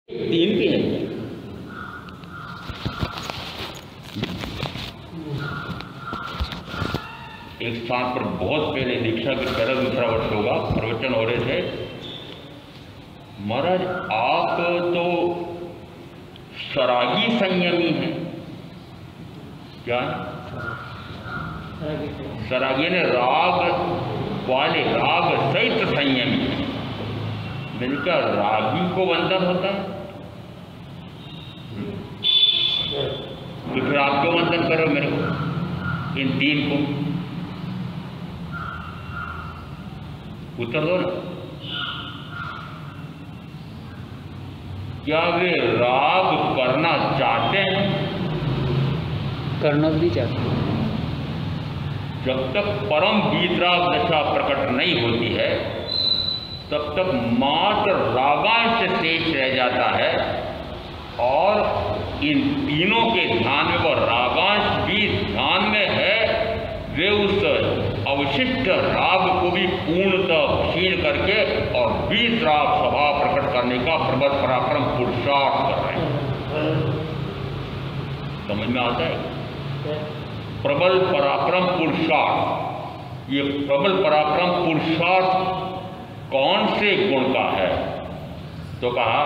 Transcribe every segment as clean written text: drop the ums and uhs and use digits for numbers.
तीन भी है। एक स्थान पर बहुत पहले दीक्षा के पहला दूसरा वर्ष होगा, प्रवचन हो रहे थे। महाराज आप तो सरागी संयमी हैं। क्या सरागी ने राग वाले राग सहित संयमी है। मैंने कहा रागी को बंधन होता है तो फिर आप क्यों बंधन करो मेरे को, इन तीन को? उत्तर दो ना। क्या वे राग करना चाहते हैं? करना भी चाहते हैं। जब तक परम वीतराग दशा प्रकट नहीं होती है तब तक मात्र रागांश शेष रह जाता है, और इन तीनों के ध्यान में वो रागांश भी ध्यान में है। वे उस अवशिष्ट राग को भी पूर्णतः क्षीण करके और वीतराग स्वभाव प्रकट करने का प्रबल पराक्रम पुरुषार्थ कर रहे हैं। समझ में आता है? प्रबल पराक्रम पुरुषार्थ। ये प्रबल पराक्रम पुरुषार्थ कौन से गुण का है? तो कहा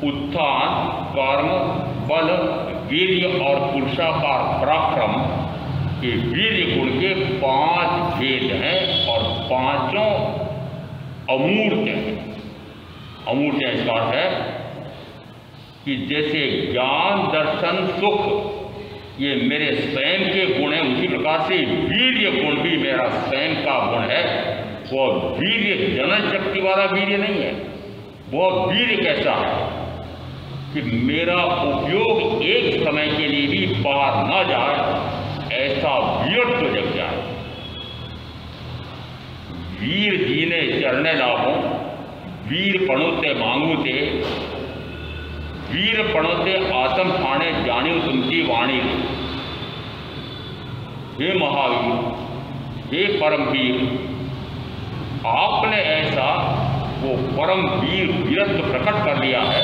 उत्थान, कर्म, बल, वीर्य और पुरुषाकार पराक्रम, ये वीर्य गुण के 5 भेद हैं और पांचों अमूर्त हैं। अमूर्त इसका अर्थ है कि जैसे ज्ञान, दर्शन, सुख ये मेरे स्वयं के गुण हैं, उसी प्रकार से वीर्य गुण भी मेरा स्वयं का गुण है। वो वीर्य जनन शक्ति वाला वीर्य नहीं है। वो वीर्य कैसा है कि मेरा उपयोग एक समय के लिए भी पार न जाए, ऐसा वीरत्व जग जाए। वीर जीने चरणे लाभों, वीर पणोते मांगूते, वीर पणोते आत्म ठाणे जानियो तुमकी वाणी रे। हे महावीर, हे परमवीर, आपने ऐसा वो परम वीर वीरत्व प्रकट कर लिया है।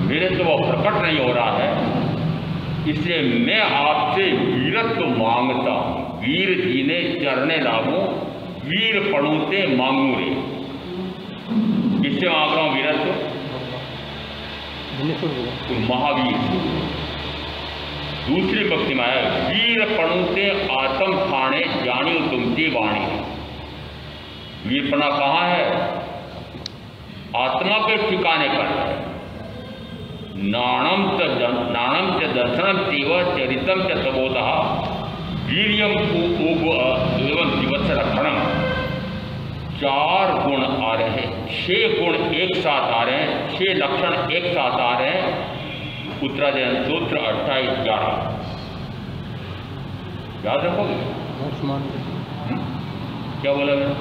मेरे तो वो प्रकट नहीं हो रहा है, इसलिए मैं आपसे वीरत्व मांगता हूं। वीर जीने चरणे लाभों, वीर पणोते मांगू रे। किससे मांग रहा हूं वीरत्व? तो महावीर। दूसरी भक्ति में आया वीर पणोते आत्म ठाणे जानियो तुमकी वाणी। वीरपना कहाँ है? आत्मा के ठिकाने पर है। नाणम च दर्शनम चैव चरितम च तबोधः वीर्यम एवं जीवत्स रक्षणम। 4 गुण आ रहे हैं, 6 गुण एक साथ आ रहे हैं, 6 लक्षण एक साथ आ रहे हैं। उत्तरायण सूत्र 28-11 याद रखोगे? क्या बोला मैं?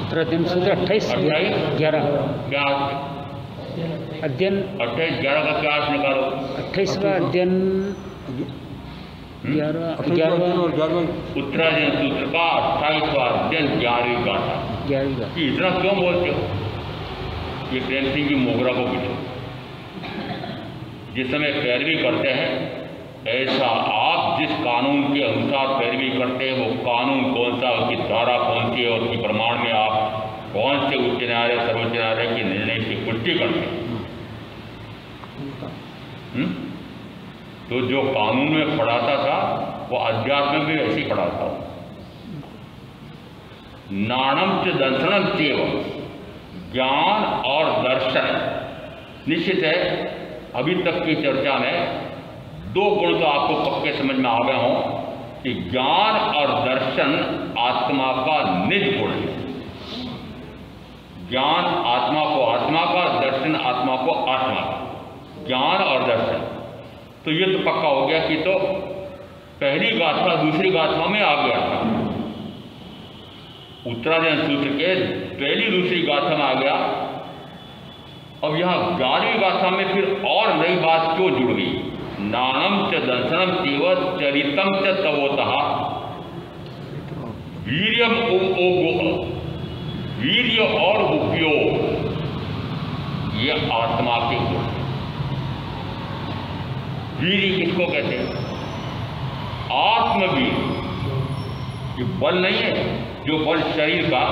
उत्तरायण सूत्र 28-11 क्या अध्ययन 28-11 का क्या अर्थ निकालो? 28वां अध्ययन 11वां उत्तरायण सूत्र का 28वां अध्ययन 11वीं गाथा। इतना क्यों बोलते हो? ये प्रेम सिंह जी मोगरा को पूछो। जिस समय पैरवी करते हैं, ऐसा आप जिस कानून के अनुसार पैरवी करते हैं, वो कानून कौन सा, उसकी धारा कौन सी है, उसकी प्रमाण में आप कौन से उच्च न्यायालय, सर्वोच्च न्यायालय के निर्णय की पुष्टि करते हैं? तो जो कानून में पढ़ाता था वो अध्यात्म में भी ऐसे ही पढ़ाता हूं। नाणम च दर्शनम चैव, ज्ञान और दर्शन। निश्चित है अभी तक की चर्चा में 2 गुण तो आपको पक्के समझ में आ गए हों कि ज्ञान और दर्शन आत्मा का निज गुण है। ज्ञान आत्मा को आत्मा का, दर्शन आत्मा को आत्मा का। ज्ञान और दर्शन तो ये तो पक्का हो गया कि तो पहली गाथा दूसरी गाथा में आ गया था। उत्तरायण सूत्र के पहली दूसरी गाथा में आ गया। अब यहाँ 11वीं गाथा में फिर और नई बात क्यों जुड़ गई? नाणम च दर्शनम चैव चरितम च तबोधः वीर्यम वीर्य और उपयोग ये आत्मा के गुण। वीर्य किसको कहते हैं? आत्मवीर। ये बल नहीं है, जो बल शरीर का,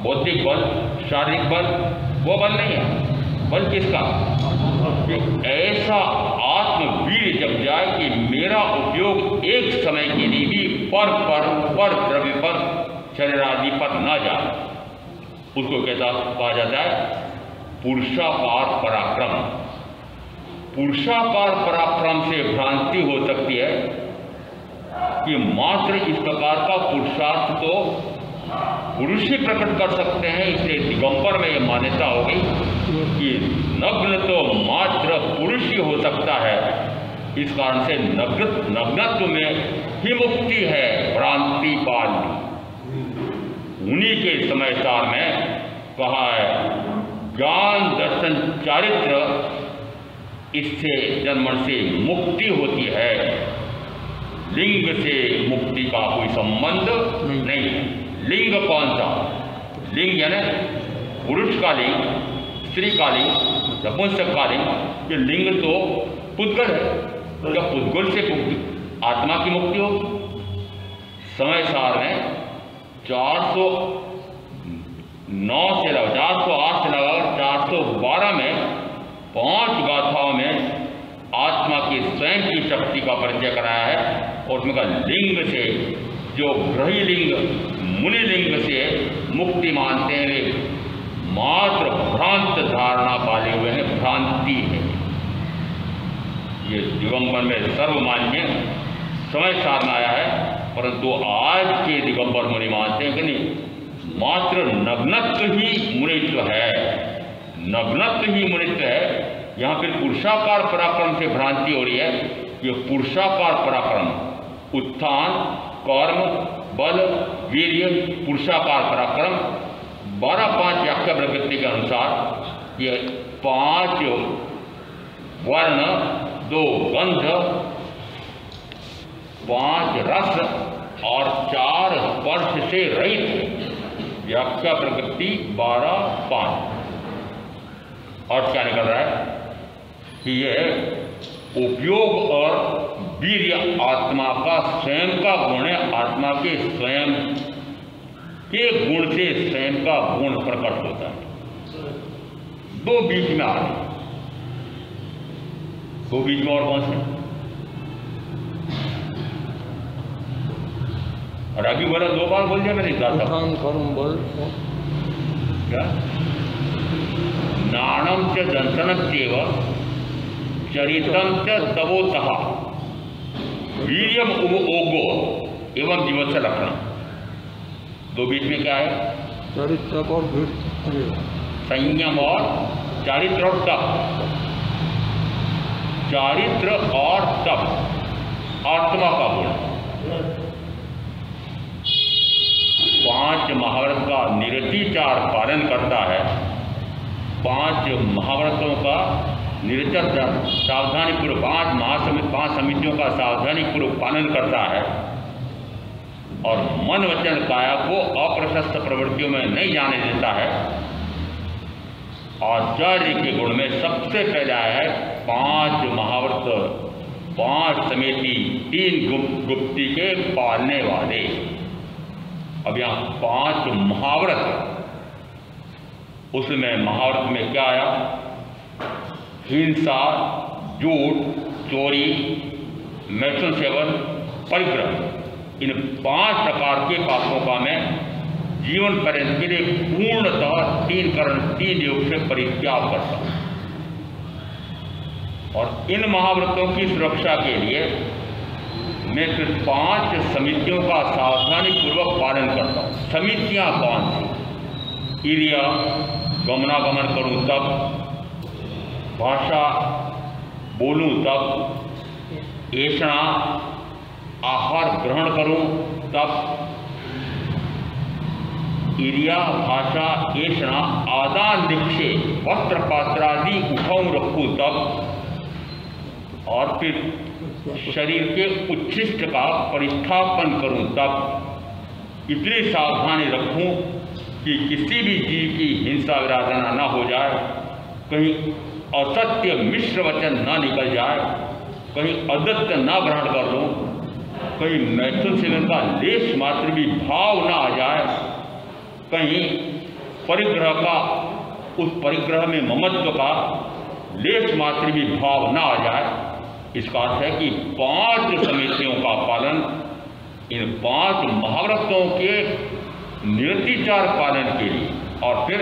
बौद्धिक बल, शारीरिक बल, वो बल नहीं है। बल किसका? कि ऐसा आत्मवीर जब जाए कि मेरा उपयोग एक समय के लिए भी पर द्रव्य पर, शरीर आदि पर न जाए, उसको कहा जाता है पुरुषाकार पराक्रम। पुरुषाकार पराक्रम से भ्रांति हो सकती है कि मात्र इस प्रकार का पुरुषार्थ तो पुरुष ही प्रकट कर सकते हैं, इसलिए दिगंबर में यह मान्यता हो गई कि नग्न तो मात्र पुरुष ही हो सकता है। इस कारण से नग्नत्व में ही मुक्ति है, भ्रांति पाल ली। उन्हीं के समय सार में कहा है ज्ञान दर्शन चारित्र, इससे जन्मन से मुक्ति होती है। लिंग से मुक्ति का कोई संबंध नहीं। लिंग कौन सा? लिंग यानी पुरुष का लिंग, स्त्री का लिंग, नपुंसक का लिंग। ये लिंग तो पुद्गल है, जब पुद्गल से आत्मा की मुक्ति हो। समय सार में 409 से लगा 408 से लगाकर 412 में 5 गाथाओं में आत्मा की स्वयं की शक्ति का परिचय कराया है। और उसमें कहा लिंग से, जो ग्रही लिंग मुनि लिंग से मुक्ति मानते हैं वे मात्र भ्रांत धारणा पाले हुए हैं, भ्रांति है। ये दिगंबर में सर्वमान्य समय सार में आया है, परंतु आज के दिगंबर मुनि मानते हैं कि नहीं, मात्र नग्नत्व ही मुनित्व है, नग्नत्व ही मुनित्व है। यहाँ फिर पुरुषाकार पराक्रम से भ्रांति हो रही है। ये पुरुषाकार पराक्रम, उत्थान, कर्म, बल, वीर्य, पुरुषाकार पराक्रम 12-5 व्याख्या प्रकृति के अनुसार ये 5 वर्ण, 2 गंध, 5 रस और 4 स्पर्श से रहित व्याख्या प्रकृति 12-5। और क्या निकल रहा है कि यह उपयोग और वीर्य आत्मा का स्वयं का गुण है। आत्मा के स्वयं के गुण से स्वयं का गुण प्रकट होता है। 2 बीच में आ रहे, 2 बीच में और कौन से? और अभी बोला 2 बार बोल दिया मैंने, क्या? नाणम च दंसनत्येव चरितम च तवोतः वीर्यम ओगो एवं जीवत से लक्षण। 2 बीच में क्या है? चरित्र और संयम और चारित्र और तप। चारित्र और तप आत्मा का गुण। 5 महाव्रत का निरतिचार पालन करता है, 5 महाव्रतों का निरंतर सावधानी पूर्वक 5 समितियों का सावधानी पूर्वक पालन करता है और मन वचन काया को अप्रशस्त प्रवृत्तियों में नहीं जाने देता है। आचार्य के गुण में सबसे पहले आया है 5 महाव्रत, 5 समिति, 3 गुप्ती के पालने वाले। अब यहाँ 5 महाव्रत, उसमें महाव्रत में क्या आया? हिंसा, झूठ, चोरी, मैथुन सेवन, परिग्रह। इन 5 प्रकार के पापों का मैं जीवन पर्यंत के लिए पूर्णतः 3 योग से परित्याग करता हूँ। और इन महाव्रतों की सुरक्षा के लिए मैं फिर 5 समितियों का सावधानी पूर्वक पालन करता हूँ। समितियाँ कौन सी? इंद्रिय गमनागमन करूँ तब, भाषा बोलूँ तब, ऐसा आहार ग्रहण करूँ तब, इंद्रिया भाषा ऐसा आदान निक्षेप वस्त्र पात्रादि उठाऊँ रखूँ तब, और फिर शरीर के उच्छिष्ट का परिस्थापन करूँ तब, इतनी सावधानी रखूँ कि किसी भी जीव की हिंसा विराधना न हो जाए कहीं असत्य मिश्र वचन ना निकल जाए, कहीं अदत्य ना ग्रहण कर लो, कहीं मैथुन सेवन का लेश मात्र भी भाव ना आ जाए, कहीं परिग्रह का, उस परिग्रह में ममत्व का लेश मात्र भी भाव ना आ जाए। इसका अर्थ है कि 5 समितियों का पालन, इन 5 महाव्रतों के निर्तिचार पालन के लिए, और फिर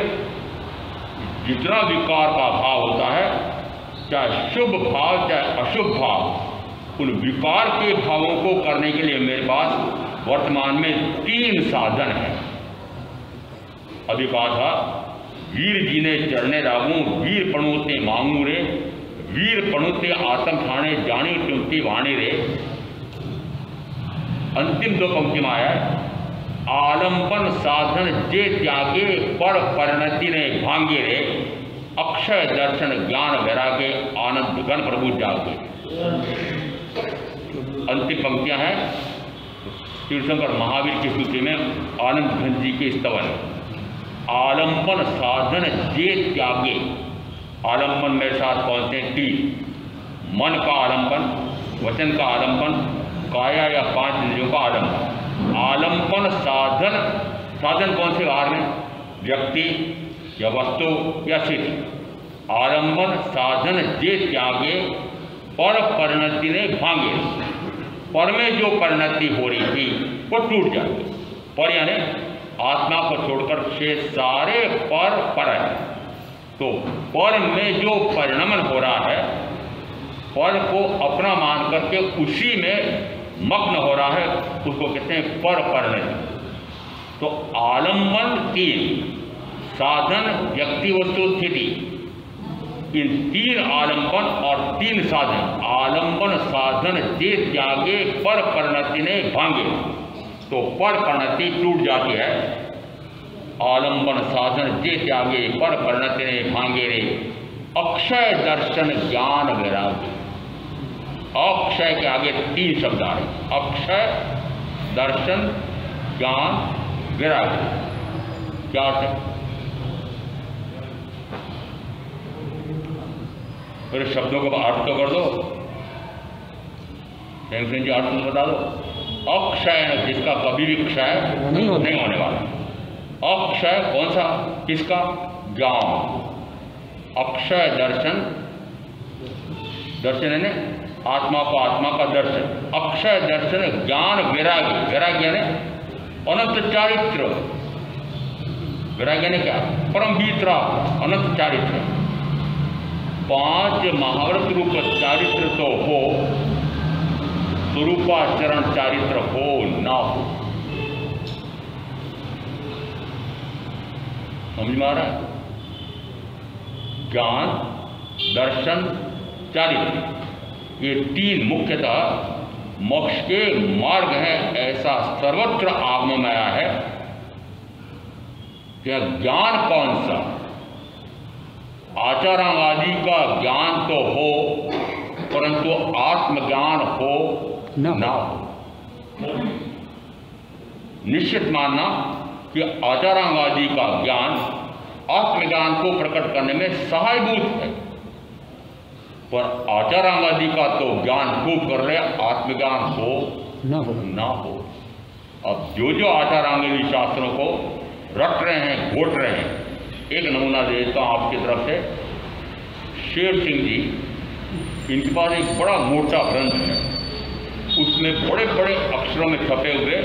जितना विकार का भाव होता है, चाहे शुभ भाव चाहे अशुभ भाव, उन विकार के भावों को करने के लिए मेरे पास वर्तमान में 3 साधन हैं। अभी कहा था, वीर जी ने चढ़ने लागू, वीर पणुते मांगू रे, वीर पणुते आत्म ठाणे जानी ट्युंती वाणी रे। अंतिम 2 पंक्ति में आया है, आलंबन साधन जे त्यागे पर परिणति ने भांगे रे, अक्षय दर्शन ज्ञान वैरागे आनंद गण प्रभु जागे। अंतिम पंक्तियां हैं तीर्थंकर महावीर की स्तुति में आनंद घन जी के स्तवन। आलंबन साधन जे त्यागे, आलंबन मेरे साथ कौन से 3, मन का आलंबन, वचन का आलंबन, काया या 5 इंद्रियों का आलंबन। आलंबन साधन, साधन कौन से बाहर में, व्यक्ति या वस्तु या स्थिति। आलंबन साधन जे त्यागे पर परिणति ने भांगे, पर में जो परिणति हो रही थी वो टूट जाती। पर यानी आत्मा को छोड़कर शेष सारे पर है। तो पर में जो परिणमन हो रहा है, पर को अपना मान करके उसी में मग्न हो रहा है, उसको कहते हैं पर परिणति। तो आलंबन 3, साधन व्यक्ति वस्तु स्थिति, इन 3 आलंबन और 3 साधन, आलंबन साधन जे त्यागे पर परिणति ने भांगे, तो पर परिणति टूट जाती है। आलंबन साधन जे त्यागे पर परिणति ने भांगे रे, अक्षय दर्शन ज्ञान वैराग्य। अक्षय के आगे 3 शब्द आ रहे, अक्षय दर्शन ज्ञान वैराग्य। क्या अर्थ है? फिर शब्दों का अर्थ तो कर दो, हेमसेन जी अर्थ तो बता दो। अक्षय, जिसका कभी भी क्षय नहीं होने वाला। अक्षय कौन सा, किसका? ज्ञान। अक्षय दर्शन, दर्शन है आत्मा को, आत्मा का दर्शन। अक्षय दर्शन ज्ञान वैराग्य, वैराग्य ने अनंत चारित्र। वैराग्य ने क्या? परम बीतरा, अनंत चारित्र। 5 महाव्रत रूप चारित्र तो हो, स्वरूपाचरण चारित्र हो ना हो। समझ में आ रहा है? ज्ञान, दर्शन, चारित्र, ये 3 मुख्यतः मोक्ष के मार्ग हैं, ऐसा सर्वत्र आगम में आया है। क्या ज्ञान कौन सा? आचारांग आदि का ज्ञान तो हो, परंतु आत्मज्ञान हो ना हो। निश्चित मानना कि आचारांग आदि का ज्ञान आत्मज्ञान को प्रकट करने में सहायभूत है, पर आचारांग आदि का तो ज्ञान खूब कर रहे, आत्मज्ञान हो ना हो। अब जो आचारांगी शास्त्रों को रट रहे हैं, घोट रहे हैं, एक नमूना देता हूँ आपकी तरफ से। शेर सिंह जी, इनके पास एक बड़ा मोटा ग्रंथ है, उसमें बड़े बड़े अक्षरों में छपे हुए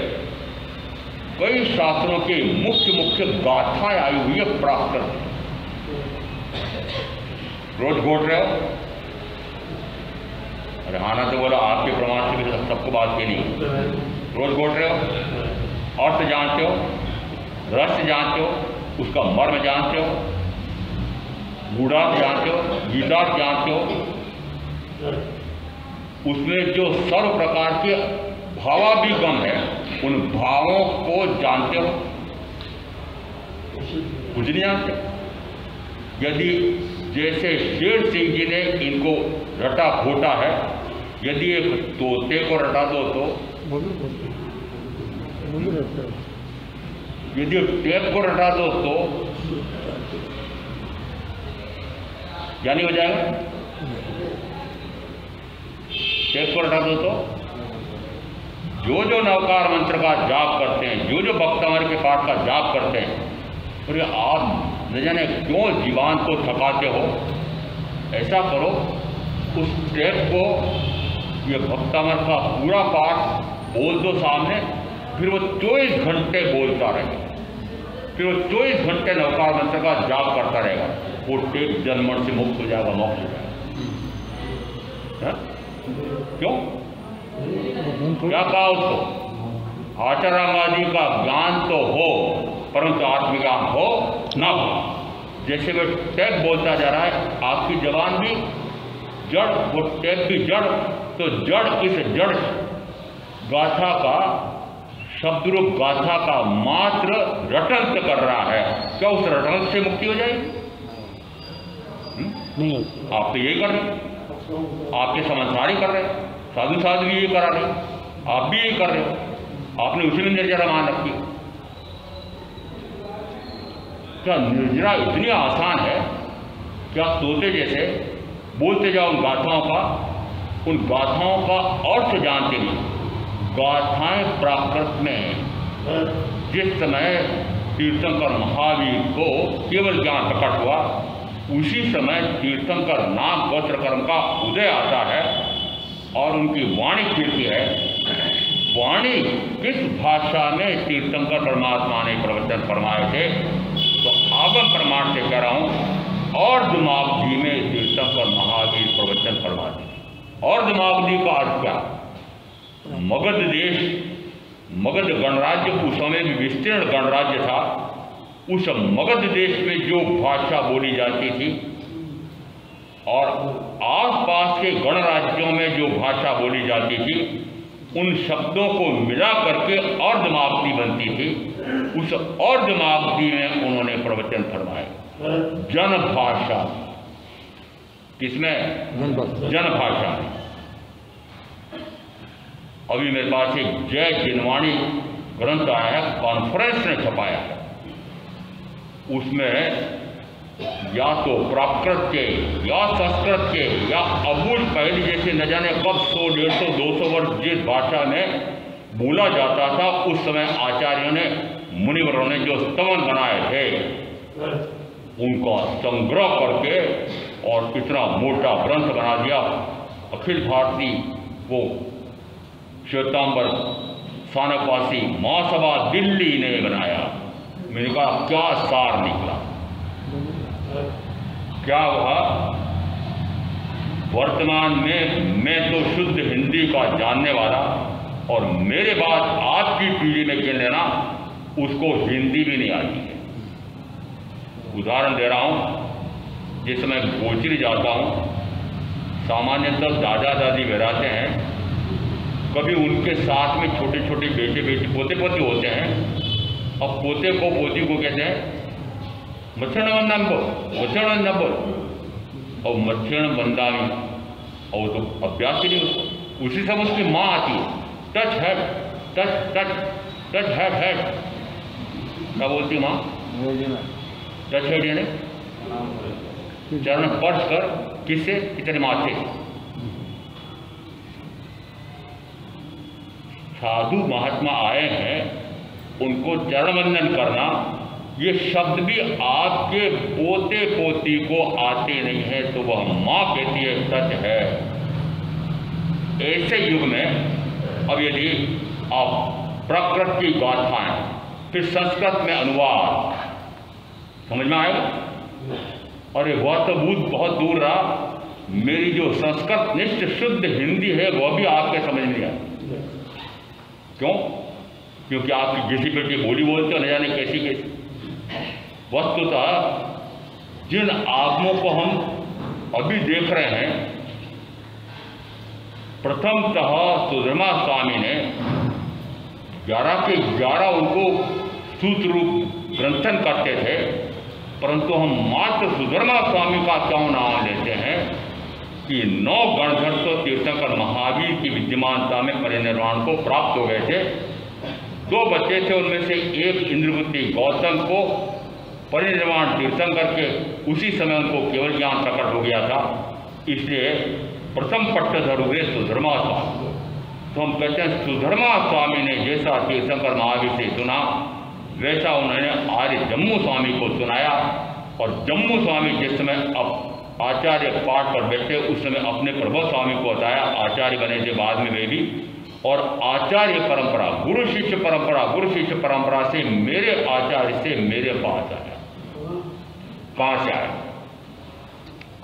कई शास्त्रों के मुख्य मुख्य गाथाएं आई हुई है प्राकृत। रोज घोट रहे हो? अरे हाना तो बोला, आपके प्रमाण से भी सबको बात के नहीं। रोज घोट रहे हो, अर्थ जानते हो, रस जानते हो, उसका मर्म जानते हो, गूढ़ार्थ जानते हो, गीतार्थ जानते हो, उसमें जो सर्व प्रकार के भावाभिगम है उन भावों को जानते हो? कुछ नहीं जानते। यदि जैसे शेर सिंह जी ने इनको रटा खोटा है, यदि एक तोते को रटा दो तो, यदि टेप को रटा दो तो ज्ञानी हो जाएगा। टेक पर हटा दो तो जो जो नवकार मंत्र का जाप करते हैं, जो जो भक्तमर के पाठ का जाप करते हैं, और आप न जाने क्यों जीवान को थकाते हो। ऐसा करो, उस टेप को ये भक्तमर का पूरा पाठ बोल दो सामने, फिर वो 24 घंटे बोलता रहेगा, फिर वो 24 घंटे नवकार मंत्र का जाप करता रहेगा। वो टेप जन्मण से मुक्त हो जाएगा, मोक्ष हो जाएगा। क्यों? क्या कहा उसको? आचरणादि का ज्ञान तो हो, परंतु आत्मज्ञान हो ना हो। जैसे वो टेप बोलता जा रहा है, आपकी जबान भी जड़, वो टेप भी जड़, तो जड़ इस जड़ गाथा का, शब्द रूप गाथा का मात्र रटन कर रहा है। क्या उस रटन से मुक्ति हो जाएगी? नहीं। आप तो यही कर रहे, आपके समझदारी कर रहे, साधु साधु भी ये करा रहे, आप भी यही कर रहे हो। आपने उसी में निर्जरा मान रखी। क्या निर्जरा इतनी आसान है? क्या तोते जैसे बोलते जाओ उन गाथाओं का, उन गाथाओं का अर्थ जानते नहीं। गाथाएं प्राकृत में जिस समय तीर्थंकर महावीर को केवल ज्ञान प्रकट हुआ, उसी समय तीर्थंकर नाम गोत्र कर्म का उदय आता है और उनकी वाणी खिलती है। वाणी किस भाषा में तीर्थंकर परमात्मा ने प्रवचन फरमाए थे? तो आगम प्रमाण से कह रहा हूँ, और दिमागजी में तीर्थंकर महावीर प्रवचन फरमाते। और दिमागजी का अर्थ क्या? मगध देश, मगध गणराज्य उस समय भी विस्तीर्ण गणराज्य था। उस मगध देश में जो भाषा बोली जाती थी और आसपास के गणराज्यों में जो भाषा बोली जाती थी, उन शब्दों को मिला करके अर्धमागधी बनती थी। उस अर्धमागधी में उन्होंने प्रवचन फरमाए। जन भाषा, किसमें? जन भाषा। अभी मेरे पास एक जय जिनवाणी ग्रंथ आया है, कॉन्फ्रेंस ने छपाया है। उसमें या तो प्राकृत के या संस्कृत के या अबुल पहले जैसे न जाने कब 100, 150, 200 वर्ष जिस भाषा में बोला जाता था, उस समय आचार्यों ने, मुनिवरों ने जो स्तवन बनाए थे, उनका संग्रह करके और इतना मोटा ग्रंथ बना दिया। अखिल भारतीय वो श्वेतांबर सानकवासी महासभा दिल्ली ने बनाया। मैंने कहा क्या सार निकला, क्या हुआ? वर्तमान में मैं तो शुद्ध हिंदी का जानने वाला, और मेरे बाद आपकी पीढ़ी में गिन लेना उसको हिंदी भी नहीं आती है। उदाहरण दे रहा हूँ, जिस समय गोचरी जाता हूँ, सामान्यतः दादा दादी बहराते हैं, कभी उनके साथ में छोटे छोटे बेटे बेटी पोते पोते होते हैं। अब पोते को पोती को कहते हैं मच्छरण नंबर और मच्छरण बंदावी, और तो अभ्यास ही नहीं उसको। उसी समय उसकी माँ आती है, touch head, touch touch touch head. क्या बोलती माँ? टच हेड यानी चरण स्पर्श कर, किससे? इतने माथे। साधु महात्मा आए हैं, उनको चरण वंदन करना, ये शब्द भी आपके पोते पोती को आते नहीं है, तो वह माँ कहती है सच है। ऐसे युग में अब यदि आप प्राकृत की गाथाएं, फिर संस्कृत में अनुवाद, समझ में आएगा? अरे वह तो बहुत दूर रहा, मेरी जो संस्कृत निष्ठ शुद्ध हिंदी है वह भी आपके समझ में नहीं आती। क्यों? क्योंकि आपकी जैसी बेटी बोली बोलते हो, न जाने कैसी कैसी। वस्तुतः जिन आगमों को हम अभी देख रहे हैं, प्रथमतः सुधर्मा स्वामी ने 11 के 11 उनको सूत्र रूप ग्रंथन करते थे, परंतु हम मात्र सुधर्मा स्वामी का क्यों नाम लेते हैं कि 9 गणधर तो तीर्थंकर महावीर की विद्यमानता में परिनिर्वाण को प्राप्त हो गए थे। 2 बच्चे थे, उनमें से एक इंद्रवती गौतम को परिनिर्वाण तीर्थंकर के उसी समय उनको केवल ज्ञान प्रकट हो गया था। इसलिए प्रथम पट्टधर हुए सुधर्मा स्वामी। तो हम कहते हैं सुधर्मा स्वामी ने जैसा तीर्थंकर महावीर से सुना वैसा उन्होंने आर्य जम्मू स्वामी को सुनाया। और जम्मू स्वामी जिस समय अब आचार्य पाठ पर बैठे उस समय अपने प्रभु स्वामी को बताया, आचार्य बने थे बाद में वे भी। और आचार्य परंपरा, गुरु शिष्य परंपरा से मेरे आचार्य से मेरे पास आया। कहाँ से आया?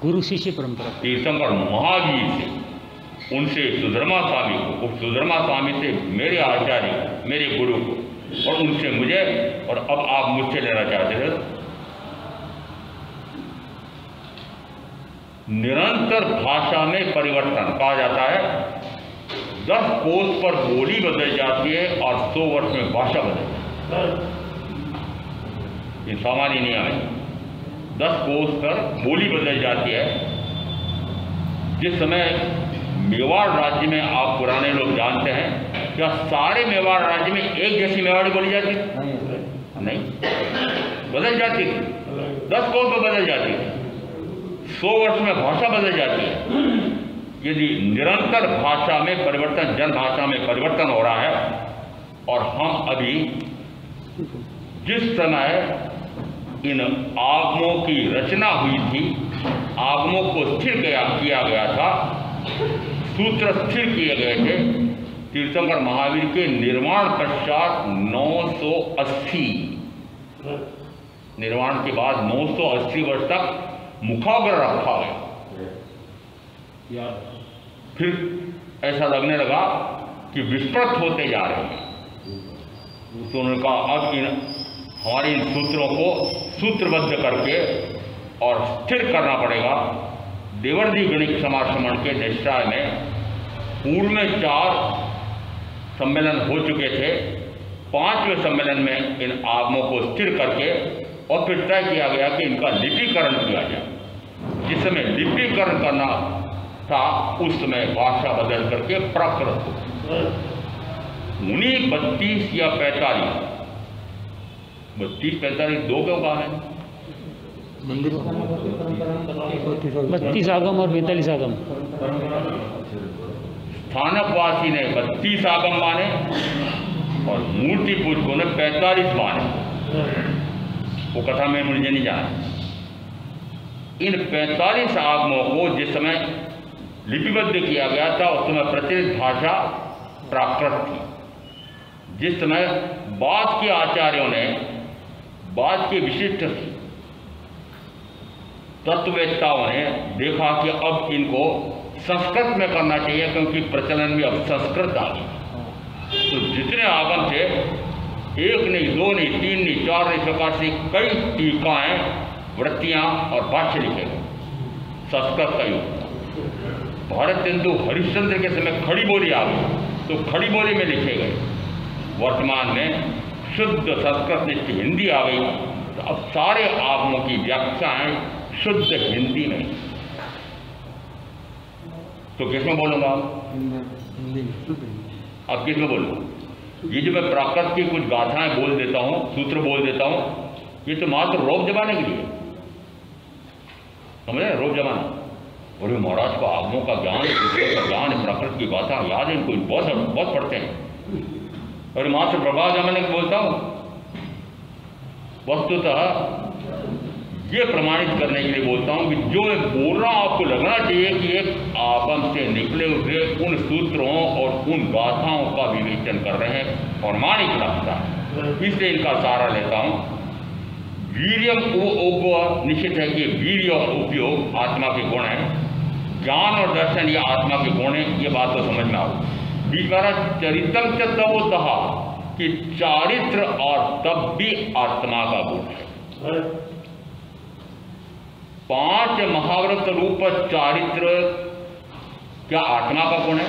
गुरु शिष्य परंपरा, तीर्थंकर महावीर से, उनसे सुधर्मा स्वामी को, सुधर्मा स्वामी से मेरे आचार्य, मेरे गुरु को, और उनसे मुझे, और अब आप मुझसे लेना चाहते थे। निरंतर भाषा में परिवर्तन कहा जाता है। 10 कोस पर बोली बदल जाती है और 100 वर्ष में भाषा बदल जाती है। ये सामान्य नियम है। 10 कोस पर बोली बदल जाती है। जिस समय मेवाड़ राज्य में, आप पुराने लोग जानते हैं, क्या सारे मेवाड़ राज्य में एक जैसी मेवाड़ी बोली जाती थी? नहीं, बदल जाती थी। 10 कोस पर बदल जाती थी। 100 वर्ष में भाषा बदल जाती है। यदि निरंतर भाषा में परिवर्तन, जन भाषा में परिवर्तन हो रहा है, और हम अभी जिस समय इन आगमों की रचना हुई थी, आगमों को स्थिर किया गया था, सूत्र स्थिर किए गए थे तीर्थंकर महावीर के निर्माण पश्चात 980, निर्माण के बाद 980 वर्ष तक मुखाग्र रखा गया। फिर ऐसा लगने लगा कि विस्मृत होते जा रहे हैं। तो उन्होंने कहा अब हमारे इन सूत्रों को सूत्रबद्ध करके और स्थिर करना पड़ेगा। देवर्षि गणित समाश्रमण के निश्चय में पूर्व में 4 सम्मेलन हो चुके थे। 5वें सम्मेलन में इन आगमों को स्थिर करके और फिर तय किया गया कि इनका लिपिकरण किया जाए। जिस समय लिपिकरण करना था उस समय भाषा बदल करके प्राकृत हो। उन्हीं 32 या 45, 32-45 दो क्यों कहा है? 32 आगम और 45 आगम। स्थानकवासी ने 32 आगम माने और मूर्ति पूजकों ने 45 माने। वो कथा में मुझे नहीं जाना। इन 45 आगमों को जिस समय लिपिबद्ध किया गया था उस समय प्रचलित भाषा प्राकृत थी। जिस समय बाद के आचार्यों ने, बाद के विशिष्ट तत्ववेत्ताओं ने देखा कि अब इनको संस्कृत में करना चाहिए क्योंकि प्रचलन में अब संस्कृत आ गई। तो जितने आगम थे, 1 नहीं, 2 नहीं, 3 नहीं, 4 नहीं, प्रकार से कई टीकाएं, वृत्तियां और भाष्य लिखे गए संस्कृत का युग। भारतेंदु हरिश्चंद्र के समय खड़ी बोली आ गई तो खड़ी बोली में लिखे गए। वर्तमान में शुद्ध संस्कृत निष्ठ हिंदी आ गई तो अब सारे आगमों की व्याख्याएं शुद्ध हिंदी में। तो किसमें बोलूंगा? अब किसमें बोलूंगा? ये जो मैं प्राकृत की कुछ गाथाएं बोल देता हूं, सूत्र बोल देता हूं, ये तो मात्र रोब जमाने के लिए, समझे? रोब जमाना। बोले महाराज को आगमों का ज्ञान, का ज्ञान, प्राकृत की गाथा याद है इनको, बहुत पढ़ते हैं। और मात्र प्रभाव जमाने को बोलता हूं। वस्तुतः ये प्रमाणित करने के लिए बोलता हूं कि जो मैं बोल रहा हूं आपको लगना चाहिए कि एक आगम से निकले हुए उन सूत्रों और उन गाथाओं का विवेचन कर रहे हैं और मानिक लगता है। इसलिए इनका सहारा लेता हूं। वीर्यम उपयोग निश्चित है कि वीर्य और उपयोग आत्मा के गुण है। ज्ञान और दर्शन ये आत्मा के गुण है, ये बात तो समझ में आओ। बीकारा चरितम च तवोतः कि चारित्र और तब भी आत्मा का गुण है। 5 महाव्रत रूप चारित्र क्या आत्मा का गुण है?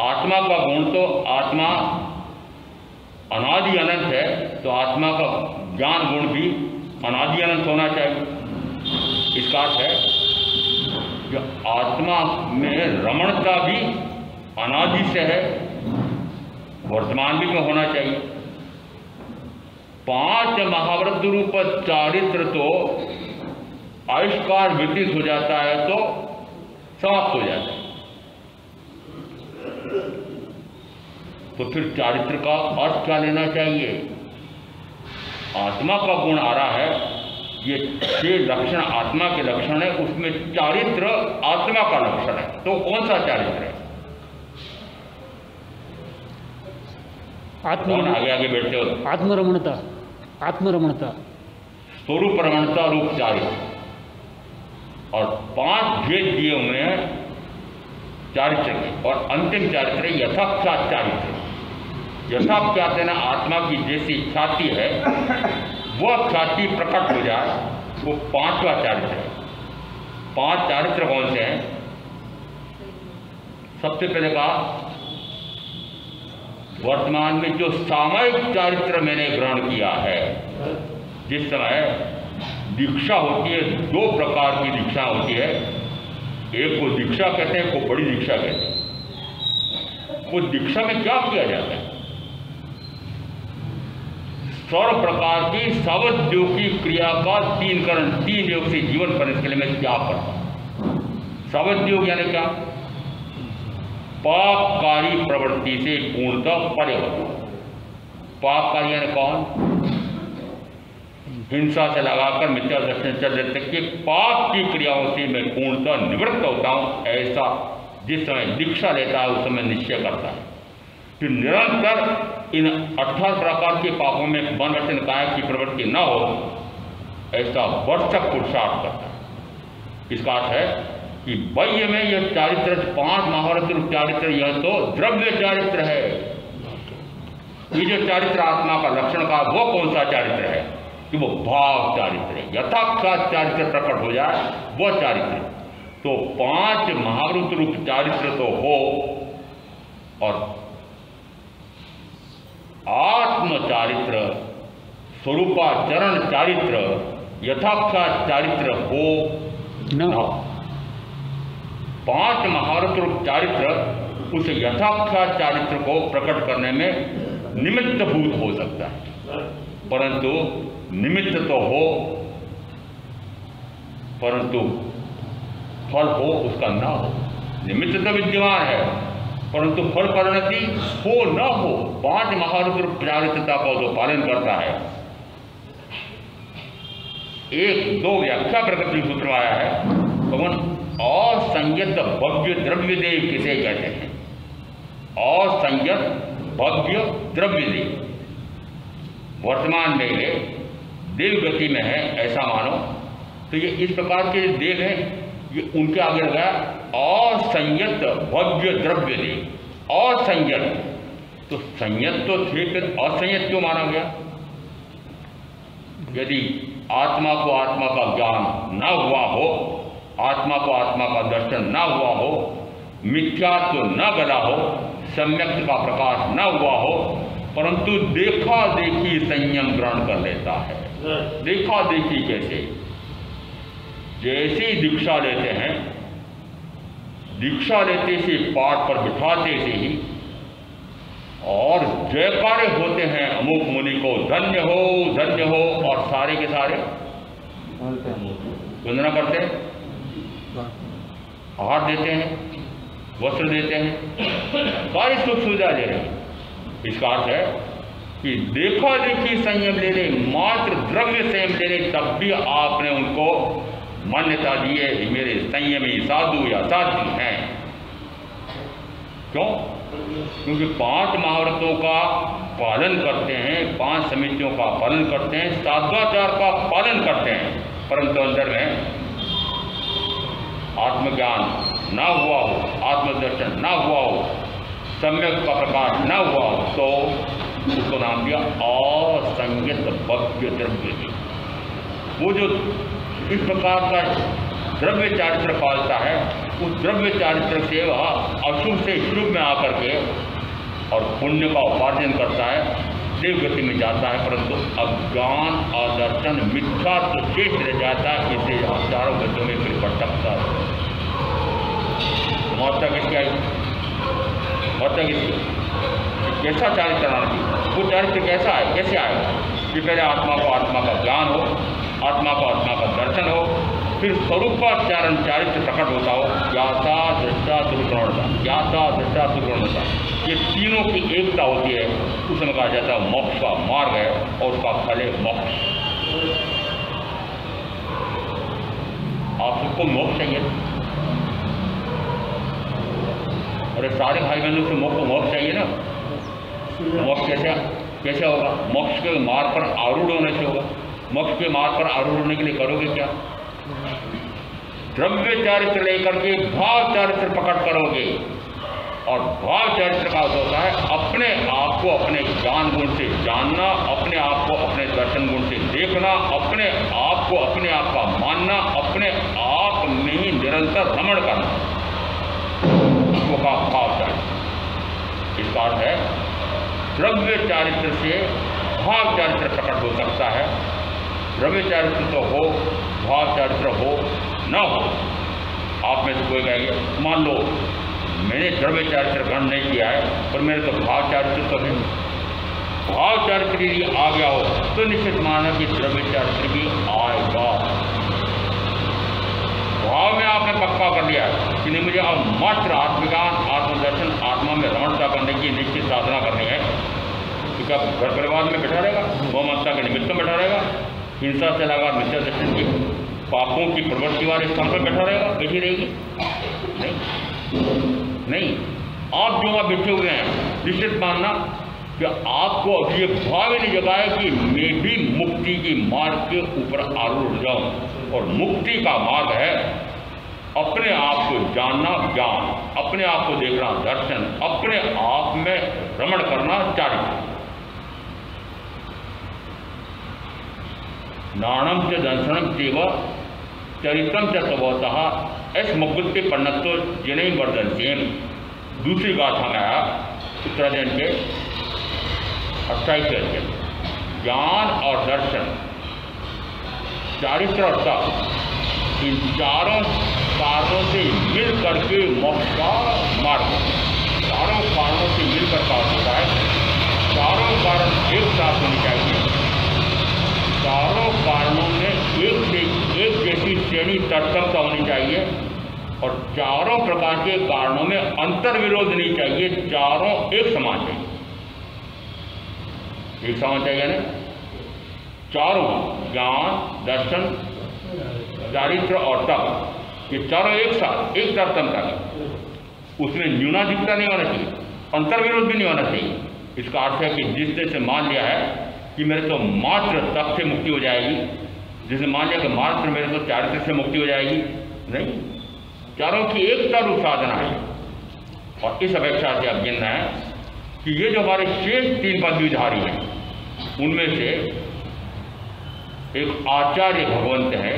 आत्मा का गुण तो आत्मा अनादि अनंत है, तो आत्मा का ज्ञान गुण भी अनादि अनंत होना चाहिए। इसका अर्थ है कि आत्मा में रमणता भी अनादि से है, वर्तमान भी में होना चाहिए। 5 महाव्रत रूप चारित्र तो आविष्कार विदित हो जाता है तो समाप्त हो जाता है। तो फिर चारित्र का अर्थ क्या लेना चाहिए? आत्मा का गुण आ रहा है, ये 6 लक्षण आत्मा के लक्षण है, उसमें चारित्र आत्मा का लक्षण है। तो कौन सा चारित्र है? कौन आगे आगे बैठते हो? आत्मरमणता, आत्मरमणता, स्वरूप रमणता रूप चारित्र। और 5 भेद दिए हुए हैं चारित्र के, और अंतिम चारित्र है यथाख्यात चारित्र। यथाख्यात है ना, आत्मा की जैसी ख्याति है वह ख्याति प्रकट हो जाए, वो 5वां चारित्र है। 5 चारित्र कौन से हैं? सबसे पहले कहा वर्तमान में जो सामयिक चारित्र मैंने ग्रहण किया है, जिस समय दीक्षा होती है, 2 प्रकार की दीक्षा होती है, एक को दीक्षा कहते हैं, को बड़ी दीक्षा कहते हैं। वो दीक्षा में क्या किया जाता है? सर्व प्रकार की सावध्यों की क्रिया का 3 योग से जीवन पर इसके लिए मैं त्याग करता। सावध्योग यानी क्या? पापकारी प्रवृत्ति से पूर्णतः परे होता। पापकारी यानी कौन? हिंसा से लगाकर मिथ्या दर्शन चल देते कि पाप की क्रियाओं से मैं पूर्णतः निवृत्त होता हूं, ऐसा जिस समय दीक्षा लेता है उस समय निश्चय करता है। फिर निरंतर इन 18 प्रकार के पापों में मन वचन काया की प्रवृत्ति न हो, ऐसा वर्षक पुरुषार्थ करता है। इसका अर्थ है कि बाह्य में यह चारित्र 5 महाव्रत रूप चारित्र, यह तो द्रव्य चारित्र है। ये जो चारित्र आत्मा का लक्षण का, वो कौन सा चारित्र है? कि वो भाव चारित्र है। यथाख्यात चारित्र प्रकट हो जाए वह चारित्र। तो 5 महाव्रत रूप चारित्र तो हो, और आत्म चारित्र, स्वरूपाचरण चारित्र, यथाख्यात चारित्र हो न हो। 5 महाव्रत रूप चारित्र उस यथाख्यात चारित्र को प्रकट करने में निमित्त भूत हो सकता है, परंतु निमित्त तो हो, परंतु फल हो उसका ना हो। निमित्त तो विद्यमान है, परंतु फल परिणति हो न हो। 5 महाव्रत रूप चारित्रता का जो पालन करता है, 1-2 व्याख्या प्रकृति सूत्र आया है। भगवान असंयत भव्य द्रव्य देव किसे कहते हैं? असंयत भव्य द्रव्य देव वर्तमान में ये देव गति में है ऐसा मानो। तो ये इस प्रकार के देव हैं, ये उनके आगे लगा असंयत भव्य द्रव्य देव। असंयत तो संयत तो थे, फिर असंयत क्यों माना गया? यदि आत्मा को आत्मा का ज्ञान न हुआ हो, आत्मा को आत्मा का दर्शन न हुआ हो, मिथ्यात्व न गला हो, सम्यक का प्रकाश न हुआ हो, परंतु देखा देखी संयम ग्रहण कर लेता है। देखा देखी कैसे? जैसे ही दीक्षा लेते हैं, दीक्षा लेते से पाठ पर बिठाते से ही और जयकारे होते हैं अमुक मुनि को धन्य हो धन्य हो, और सारे के सारे वंदना करते हैं, आहार देते हैं, वस्त्र देते हैं, सारी सुख सुविधा दे रहे हैं। इसका अर्थ है कि देखा देखी संयम ले ले, मात्र द्रव्य संयम ले ले, तब भी आपने उनको मान्यता दी है कि मेरे संयमी साधु या साध्वी हैं। क्यों? क्योंकि 5 महाव्रतों का पालन करते हैं, 5 समितियों का पालन करते हैं, साधुआचार का पालन करते हैं, परंतु अंदर में आत्मज्ञान ना हुआ हो, आत्मदर्शन ना हुआ हो, सम्यक का प्रकाश न हुआ हो, तो उसको नाम दिया असंयत भव्य द्रव्य। वो जो इस प्रकार का द्रव्य चारित्र पालता है, उस द्रव्य चारित्र से वह अशुभ से शुभ में आकर के और पुण्य का उपार्जन करता है, देव गति में जाता है, परंतु अज्ञान आदर्शन मिथ्या तो शेष रह जाता है। इसे चारों गतियों में फिर भटकता है। महत्ता किसकी आई? महत्ता किसकी? कैसा चारित्र आना चाहिए? वो चारित्र कैसा है? कैसे आएगा? कि पहले आत्मा को आत्मा का ज्ञान हो, आत्मा को आत्मा का दर्शन हो, फिर स्वरूपाचारण चारित्र प्रकट होता हो, ज्ञाता दृष्टा दुर्गुणता, ज्ञाता दृष्टा दुर्गुणता, ये तीनों की एकता होती है, उसमें कहा जाता है मोक्ष का मार्ग है और उसका फल है मोक्ष। आप सबको मोक्ष चाहिए, अरे सारे भाई बहनों से मोक्ष चाहिए ना। मोक्ष कैसे होगा? मोक्ष के मार्ग पर आरूढ़ होने से होगा। मोक्ष के मार्ग पर आरूढ़ होने के लिए करोगे क्या? द्रव्य चारित्र लेकर के भाव चारित्र प्रकट करोगे, और भाव चारित्र का होता है अपने आप को अपने ज्ञान गुण से जानना, अपने आप को अपने दर्शन गुण से देखना, अपने आप को अपने आप का मानना, अपने आप में ही निरंतर रमण करना, उसको कहा भाव चारित्र। इसका अर्थ है द्रव्य चारित्र से भाव चारित्र प्रकट हो सकता है। द्रव्य चारित्र तो हो, भाव चारित्र हो न हो। आप में से कोई कहेंगे, मान लो मैंने द्रव्य चारित्र ग्रहण नहीं किया है पर मेरे तो भाव चारित्र तो है। भाव चारित्र यदि आ गया हो तो निश्चित माना कि द्रव्य चारित्र भी आएगा। भाव में आपने पक्का कर लिया है कि नहीं, मुझे अब मात्र आत्मज्ञान, आत्मदर्शन, आत्मा में रमणता करने की निश्चित साधना करनी है। तो क्या घर परिवार में बैठा रहेगा, गौमाता के निमित्त में बैठा रहेगा, हिंसा से लगा मिथ्या दर्शन की पापों की प्रवृत्ति वाले स्थान पर बैठा रहेगा, बैठी रहेगी? नहीं। आप जो वहाँ बैठे हुए हैं, निश्चित मानना कि आपको अब ये भाव नहीं जगा है कि मैं भी मुक्ति की मार्ग के ऊपर आरूढ़ जाऊं, और मुक्ति का मार्ग है अपने आप को जानना ज्ञान, अपने आप को देखना दर्शन, अपने आप में रमण करना चारित्र। नाणम च दर्शनम सेव चरित्रम च स्वभावतः एस मुक्ति पन्नत्व जिन्हें वर्धनसेन। दूसरी गाथा में आया उत्तरायण के 28वें अध्याय, ज्ञान और दर्शन, चारित्र और तप, इन चारों कारणों से मिल करके मोक्ष का मार्ग, चारों कारणों से मिलकर प्राप्त होता है। चारों कारण एक साथ होनी चाहिए, चारों कारणों में एक जैसी श्रेणी तत्समता होनी चाहिए, और चारों प्रकार के कारणों में अंतर विरोध नहीं चाहिए, चारों एक समान चाहिए। एक समान चाहिए ना, चारों ज्ञान, दर्शन, चारित्र और तप, ये चारों एक साथ एक तत्समता है, उसमें न्यूनाधिकता नहीं होना चाहिए, अंतर विरोध भी नहीं होना चाहिए। इसका अर्थ है कि जिसने से मान लिया है कि मेरे तो मात्र तप से मुक्ति हो जाएगी, जिसने मान लिया कि मात्र मेरे तो चारित्र से मुक्ति हो जाएगी, नहीं, चारों की एकता रूप साधना है। और इस अपेक्षा से अब गिनना है कि ये जो हमारे शेष 3 पदवीधारी हैं, उनमें से एक आचार्य भगवंत है।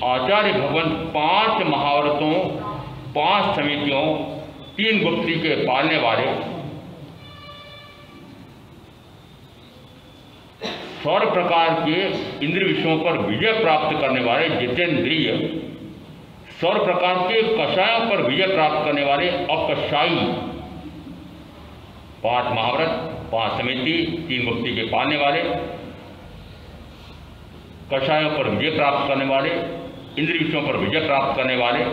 आचार्य भगवंत 5 महाव्रतों, 5 समितियों, 3 गुप्ती के पालने वाले, सर्व प्रकार के इंद्रिय विषयों पर विजय प्राप्त करने वाले जितेंद्रिय, सर्व प्रकार के कषायों पर विजय प्राप्त करने वाले अकषाई, 5 महाव्रत, 5 समिति, 3 गुप्ती के पालने वाले, कषायों पर विजय प्राप्त करने वाले, इंद्रिय विषयों पर विजय प्राप्त करने वाले,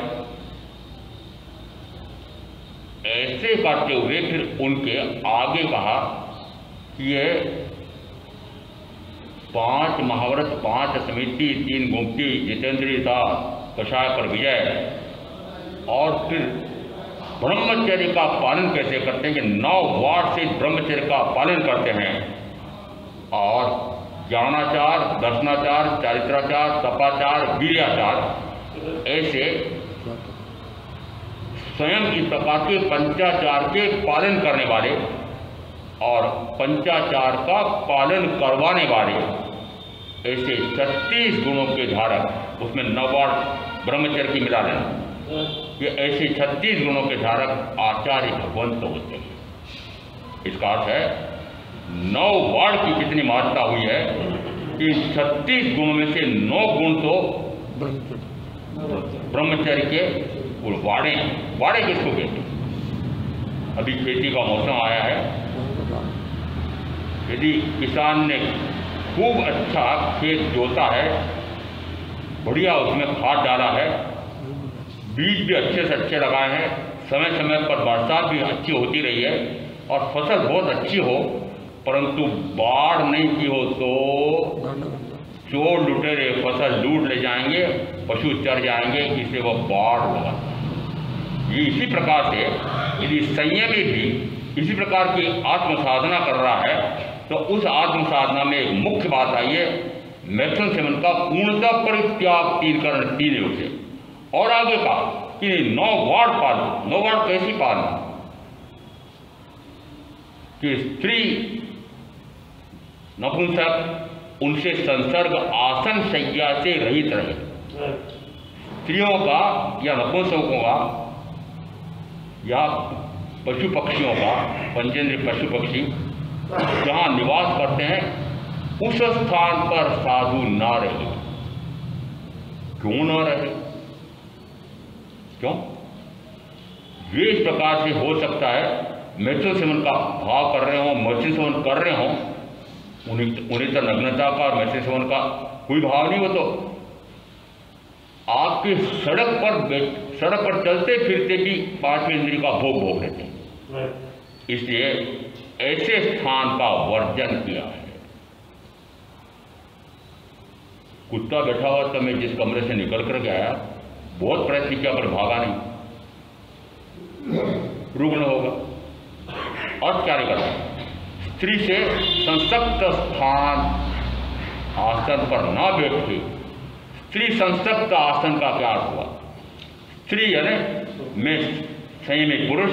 ऐसे करते हुए फिर उनके आगे कहा कि ये 5 महाव्रत, 5 समिति, 3 गुप्ती, जितेंद्रियता, कषाय पर विजय, और फिर ब्रह्मचर्य का पालन कैसे करते हैं कि 9 वाट से ब्रह्मचर्य का पालन करते हैं, और ज्ञानाचार, दर्शनाचार, चारित्राचार, तपाचार, वीर्याचार, ऐसे स्वयं इस प्रकार के पंचाचार के पालन करने वाले और पंचाचार का पालन करवाने वाले, ऐसे 36 गुणों के धारक, उसमें 9 वाट ब्रह्मचर्य की मिला लेना, ये ऐसे 36 गुणों के धारक आचार्य भगवंत होते हैं। इसका अर्थ है 9 वाट की कितनी महत्ता हुई है कि 36 गुणों में से 9 गुण तो ब्रह्मचर्य के वाड़े। वाड़े किसको कहते? अभी खेती का मौसम आया है, यदि किसान ने खूब अच्छा खेत जोता है, बढ़िया उसमें खाद डाला है, बीज भी अच्छे से अच्छे लगाए हैं, समय समय पर बरसात भी अच्छी होती रही है और फसल बहुत अच्छी हो, परंतु बाढ़ नहीं की हो तो चोर लुटेरे फसल लूट ले जाएंगे, पशु चर जाएंगे, इससे वह बाढ़ लगा। ये इसी प्रकार से यदि संयमी भी इसी प्रकार की आत्म साधना कर रहा है तो उस आत्म साधना में एक मुख्य बात आई है, मैथुन सेवन का पूर्णतः परित्याग 3 योग से। और आगे का कि 9 वार्ड पालना। 9 वार्ड कैसी पालना कि स्त्री नपुंसक उनसे संसर्ग आसन शैया से रहित रहे। स्त्रियों का या नपुंसकों का या पशु पक्षियों का, पंचेंद्रीय पशु पक्षी जहाँ निवास करते हैं उस स्थान पर साधु ना रहे। क्यों ना रहे? क्यों? वे इस प्रकार से हो सकता है मैथुन सेवन का भाव कर रहे हों, मैथुन सेवन कर रहे हों, उन्हें तो नग्नता का और मैथुन सेवन का कोई भाव नहीं हो, तो आपकी सड़क पर चलते फिरते भी 5वें इंद्रिय का भोग लेते हैं। इसलिए ऐसे स्थान का वर्जन किया है। कुत्ता बैठा हुआ तो मैं जिस कमरे से निकल कर गया, बहुत प्रयत्न किया पर भागा नहीं, रुग्ण होगा। और क्या करना? स्त्री से संसक्त स्थान आसन पर ना बैठे। स्त्री संसक्त आसन का क्या अर्थ हुआ? स्त्री यानी मैं संयमी पुरुष,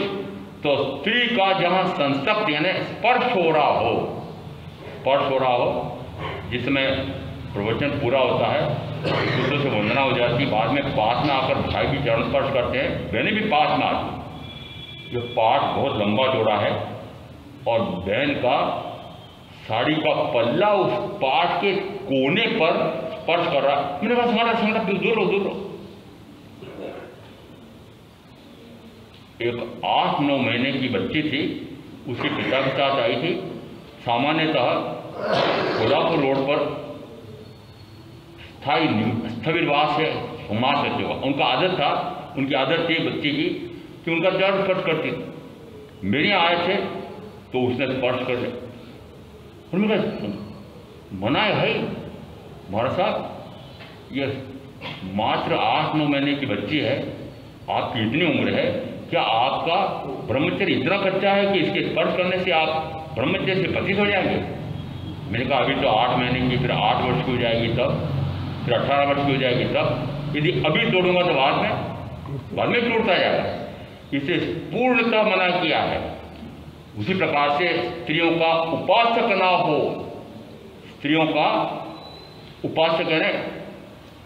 तो स्त्री का जहां संसक्त यानी स्पर्श हो रहा हो, जिसमें प्रवचन पूरा होता है, दूसरों से वंदना हो जाती, बाद में पास में आकर भाई भी चरण स्पर्श करते हैं, बहनें भी पास में आती। जो पाठ बहुत लंबा जोड़ा है और बहन का साड़ी का पल्ला उस पाठ के कोने पर स्पर्श कर रहा। मैंने कहा हमारा दूर लो। एक 8-9 महीने की बच्ची थी, उसके पिता के साथ आई थी। सामान्यतः कोल्हापुर रोड पर स्थविरवास है, समाज रहते हुआ उनकी आदत थी बच्ची की कि उनका चरण स्पर्श करती थी। मेरे आए थे तो उसने स्पर्श कर लिया। और मैं मना है हमारे साथ, ये मात्र 8-9 महीने की बच्ची है, आपकी इतनी उम्र है, क्या आपका ब्रह्मचर्य इतना कच्चा है कि इसके स्पर्श करने से आप ब्रह्मचर्य से पतित हो जाएंगे? मैंने कहा अभी तो 8 महीने की, फिर 8 वर्ष की हो जाएगी तब, फिर 18 वर्ष की हो जाएगी तब। यदि अभी तोड़ूंगा तो बाद में टूटता जाएगा। इसे पूर्णतः मना किया है। उसी प्रकार से स्त्रियों का उपासक ना हो। स्त्रियों का उपासक है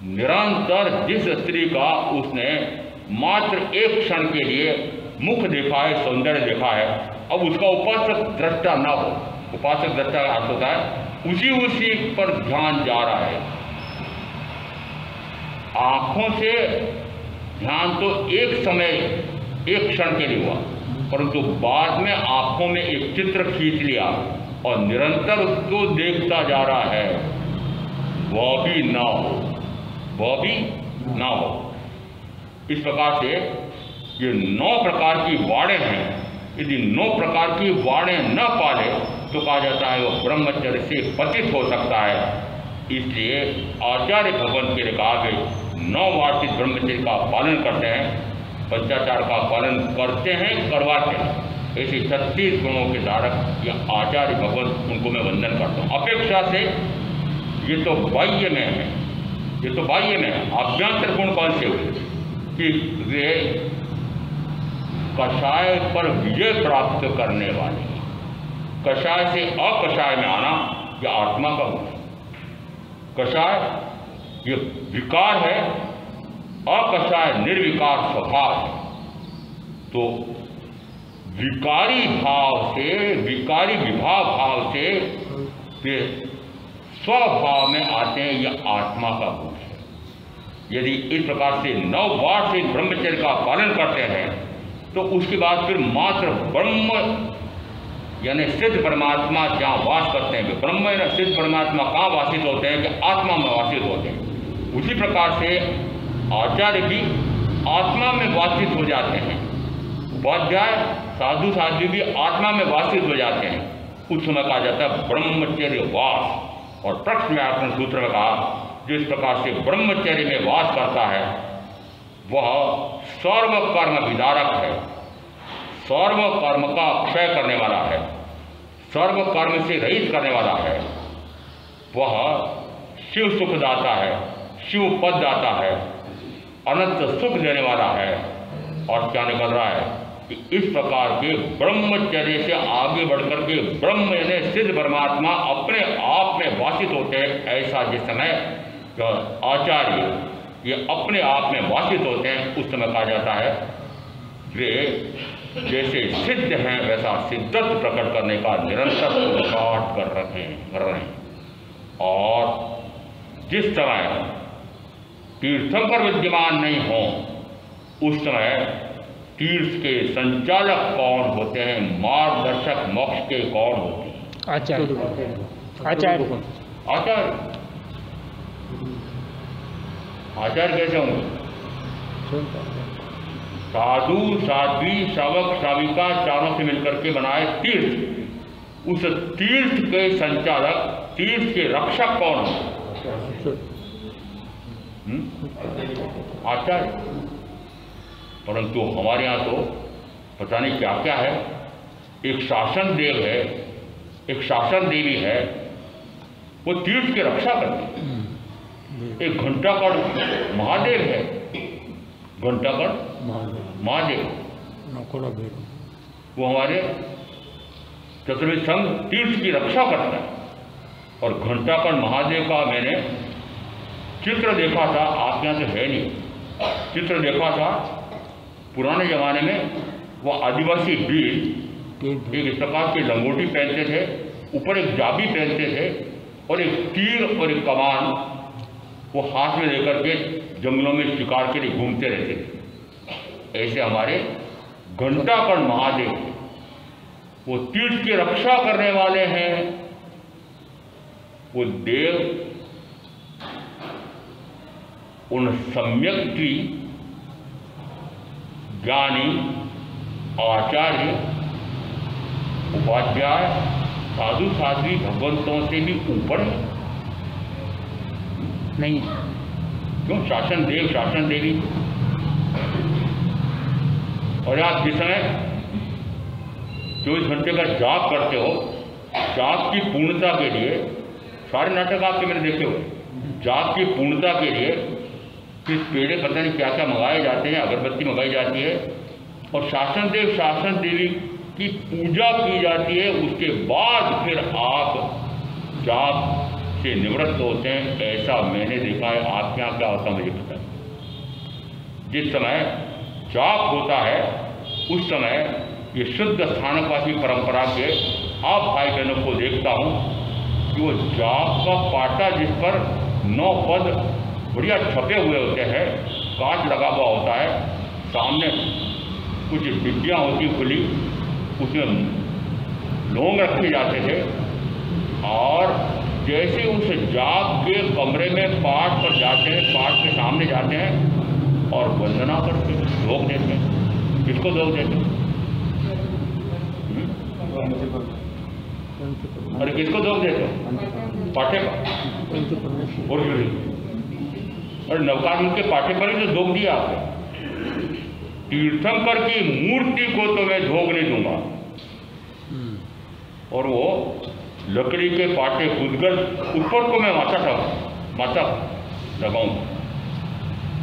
निरंतर जिस स्त्री का उसने मात्र एक क्षण के लिए मुख देखा है, सौंदर्य देखा है, अब उसका उपासक दृष्टा ना हो। उपासक दृष्टा का अर्थ होता है उसी पर ध्यान जा रहा है। आंखों से ध्यान तो एक समय एक क्षण के लिए हुआ, परंतु बाद में आंखों में एक चित्र खींच लिया और निरंतर उसको देखता जा रहा है, वह भी ना हो। इस प्रकार से ये 9 प्रकार की वाणें हैं। यदि 9 प्रकार की वाणें न पाले तो कहा जाता है वो ब्रह्मचर्य से पतित हो सकता है। इसलिए आचार्य भगवान के लिए कहा गया 9 वार्षिक ब्रह्मचर्य का पालन करते हैं, पंचाचार का पालन करते हैं, करवाते हैं। ऐसे 36 गुणों के धारक या आचार्य भगवान, उनको मैं वंदन करता हूँ। अपेक्षा से ये तो बाह्य में है, अभ्यंतर गुण कौन से हुए कि वे कषाय पर विजय प्राप्त करने वाले। कषाय से अकषाय में आना यह आत्मा का गुण है। कषाय ये विकार है, अकषाय निर्विकार स्वभाव है। तो विकारी भाव से, विकारी विभाव भाव से वे स्वभाव में आते हैं, यह आत्मा का गुण है। यदि इस प्रकार से 9 वार्षिक ब्रह्मचर्य का पालन करते हैं तो उसके बाद फिर मात्र ब्रह्म यानी सिद्ध परमात्मा जहाँ वास करते हैं, ब्रह्म यानी सिद्ध परमात्मा कहाँ वासित होते हैं कि आत्मा में वासित होते हैं। उसी प्रकार से आचार्य भी आत्मा में वासित हो जाते हैं, उपाध्याय साधु साध्वी भी आत्मा में वासित हो जाते हैं। उस समय कहा जाता है ब्रह्मचर्य वास। और प्रश्न व्याकरण सूत्र में कहा जिस प्रकार से ब्रह्मचर्य में वास करता है वह सर्व कर्म विदारक है, सर्व कर्म का क्षय करने वाला है, सर्व कर्म से रहित करने वाला है, वह शिव सुख दाता है, शिव पद दाता है, अनंत सुख देने वाला है। और क्या निकल रहा है कि इस प्रकार के ब्रह्मचर्य से आगे बढ़कर के ब्रह्म यानी सिद्ध परमात्मा अपने आप में वासित होते हैं। ऐसा जिस समय आचार्य ये अपने आप में वासित होते हैं उस समय कहा जाता है वे जैसे सिद्ध हैं वैसा सिद्धत्व प्रकट करने का निरंतर पुरुषार्थ कर रहे हैं। और जिस समय तीर्थंकर विद्यमान नहीं हो उस समय तीर्थ के संचालक कौन होते हैं, मार्गदर्शक मोक्ष के कौन होते हैं? आचार्य। आचार्य आचार्य कैसे होंगे? साधु साध्वी श्रावक श्राविका चारों से मिलकर के बनाए तीर्थ। उस तीर्थ के संचालक, तीर्थ के रक्षक कौन हो? आचार्य। परंतु हमारे यहाँ तो पता नहीं क्या क्या है। एक शासन देव है, एक शासन देवी है, वो तीर्थ की रक्षा करती है। एक घंटाकड़ महादेव है, घंटाकड़ महादेव वो हमारे चतुर्वेद संघ तीर्थ की रक्षा करता है। और घंटाकड़ महादेव का मैंने चित्र देखा था, आप यहाँ से है नहीं, चित्र देखा था पुराने जमाने में। वो आदिवासी वीर एक इस प्रकार की लंगोटी पहनते थे, ऊपर एक जाबी पहनते थे और एक तीर और एक कमान वो हाथ में लेकर के जंगलों में शिकार के लिए घूमते रहते थे। ऐसे हमारे घंटाकड़ महादेव वो तीर्थ की रक्षा करने वाले हैं। वो देव उन सम्यक की ज्ञानी आचार्य उपाध्याय साधु साध्वी भगवंतों से भी ऊपर है नहीं? क्यों? शासन देव शासन देवी। और आप जिस समय 24 घंटे का जाप करते हो, जाप की पूर्णता के लिए सारे नाटक आपके मैंने देखे हुए, जाप की पूर्णता के लिए फिर पेड़े पता नहीं क्या क्या मंगाए जाते हैं, अगरबत्ती मंगाई जाती है और शासन देव शासन देवी की पूजा की जाती है। उसके बाद फिर आप जाप से निवृत्त होते हैं। ऐसा मैंने देखा है। आपके यहाँ क्या होता है मुझे पता है। जिस समय जाप होता है उस समय ये शुद्ध स्थानकवासी परंपरा के आप भाई बहनों को देखता हूँ कि वो जाप का पाटा जिस पर 9 पद बढ़िया छपे हुए होते हैं, कांच लगा हुआ होता है, सामने कुछ डिब्बियाँ होती खुली, उसमें लौंग रखे जाते थे और जैसे उस जाप के कमरे में पाठ पर जाते हैं, पाठ के सामने जाते हैं और वंदना करते हैं, धोख देते हैं। किसको धोख देते हैं? अरे किसको धोख देते हैं? पाठे पर। और नवकान के पाठे पर ही तो धोख दिया आपने। तीर्थंकर की मूर्ति को तो मैं धोख नहीं दूंगा और वो लकड़ी के पाटे कूदकर ऊपर को मैं माथा लगाऊंगा।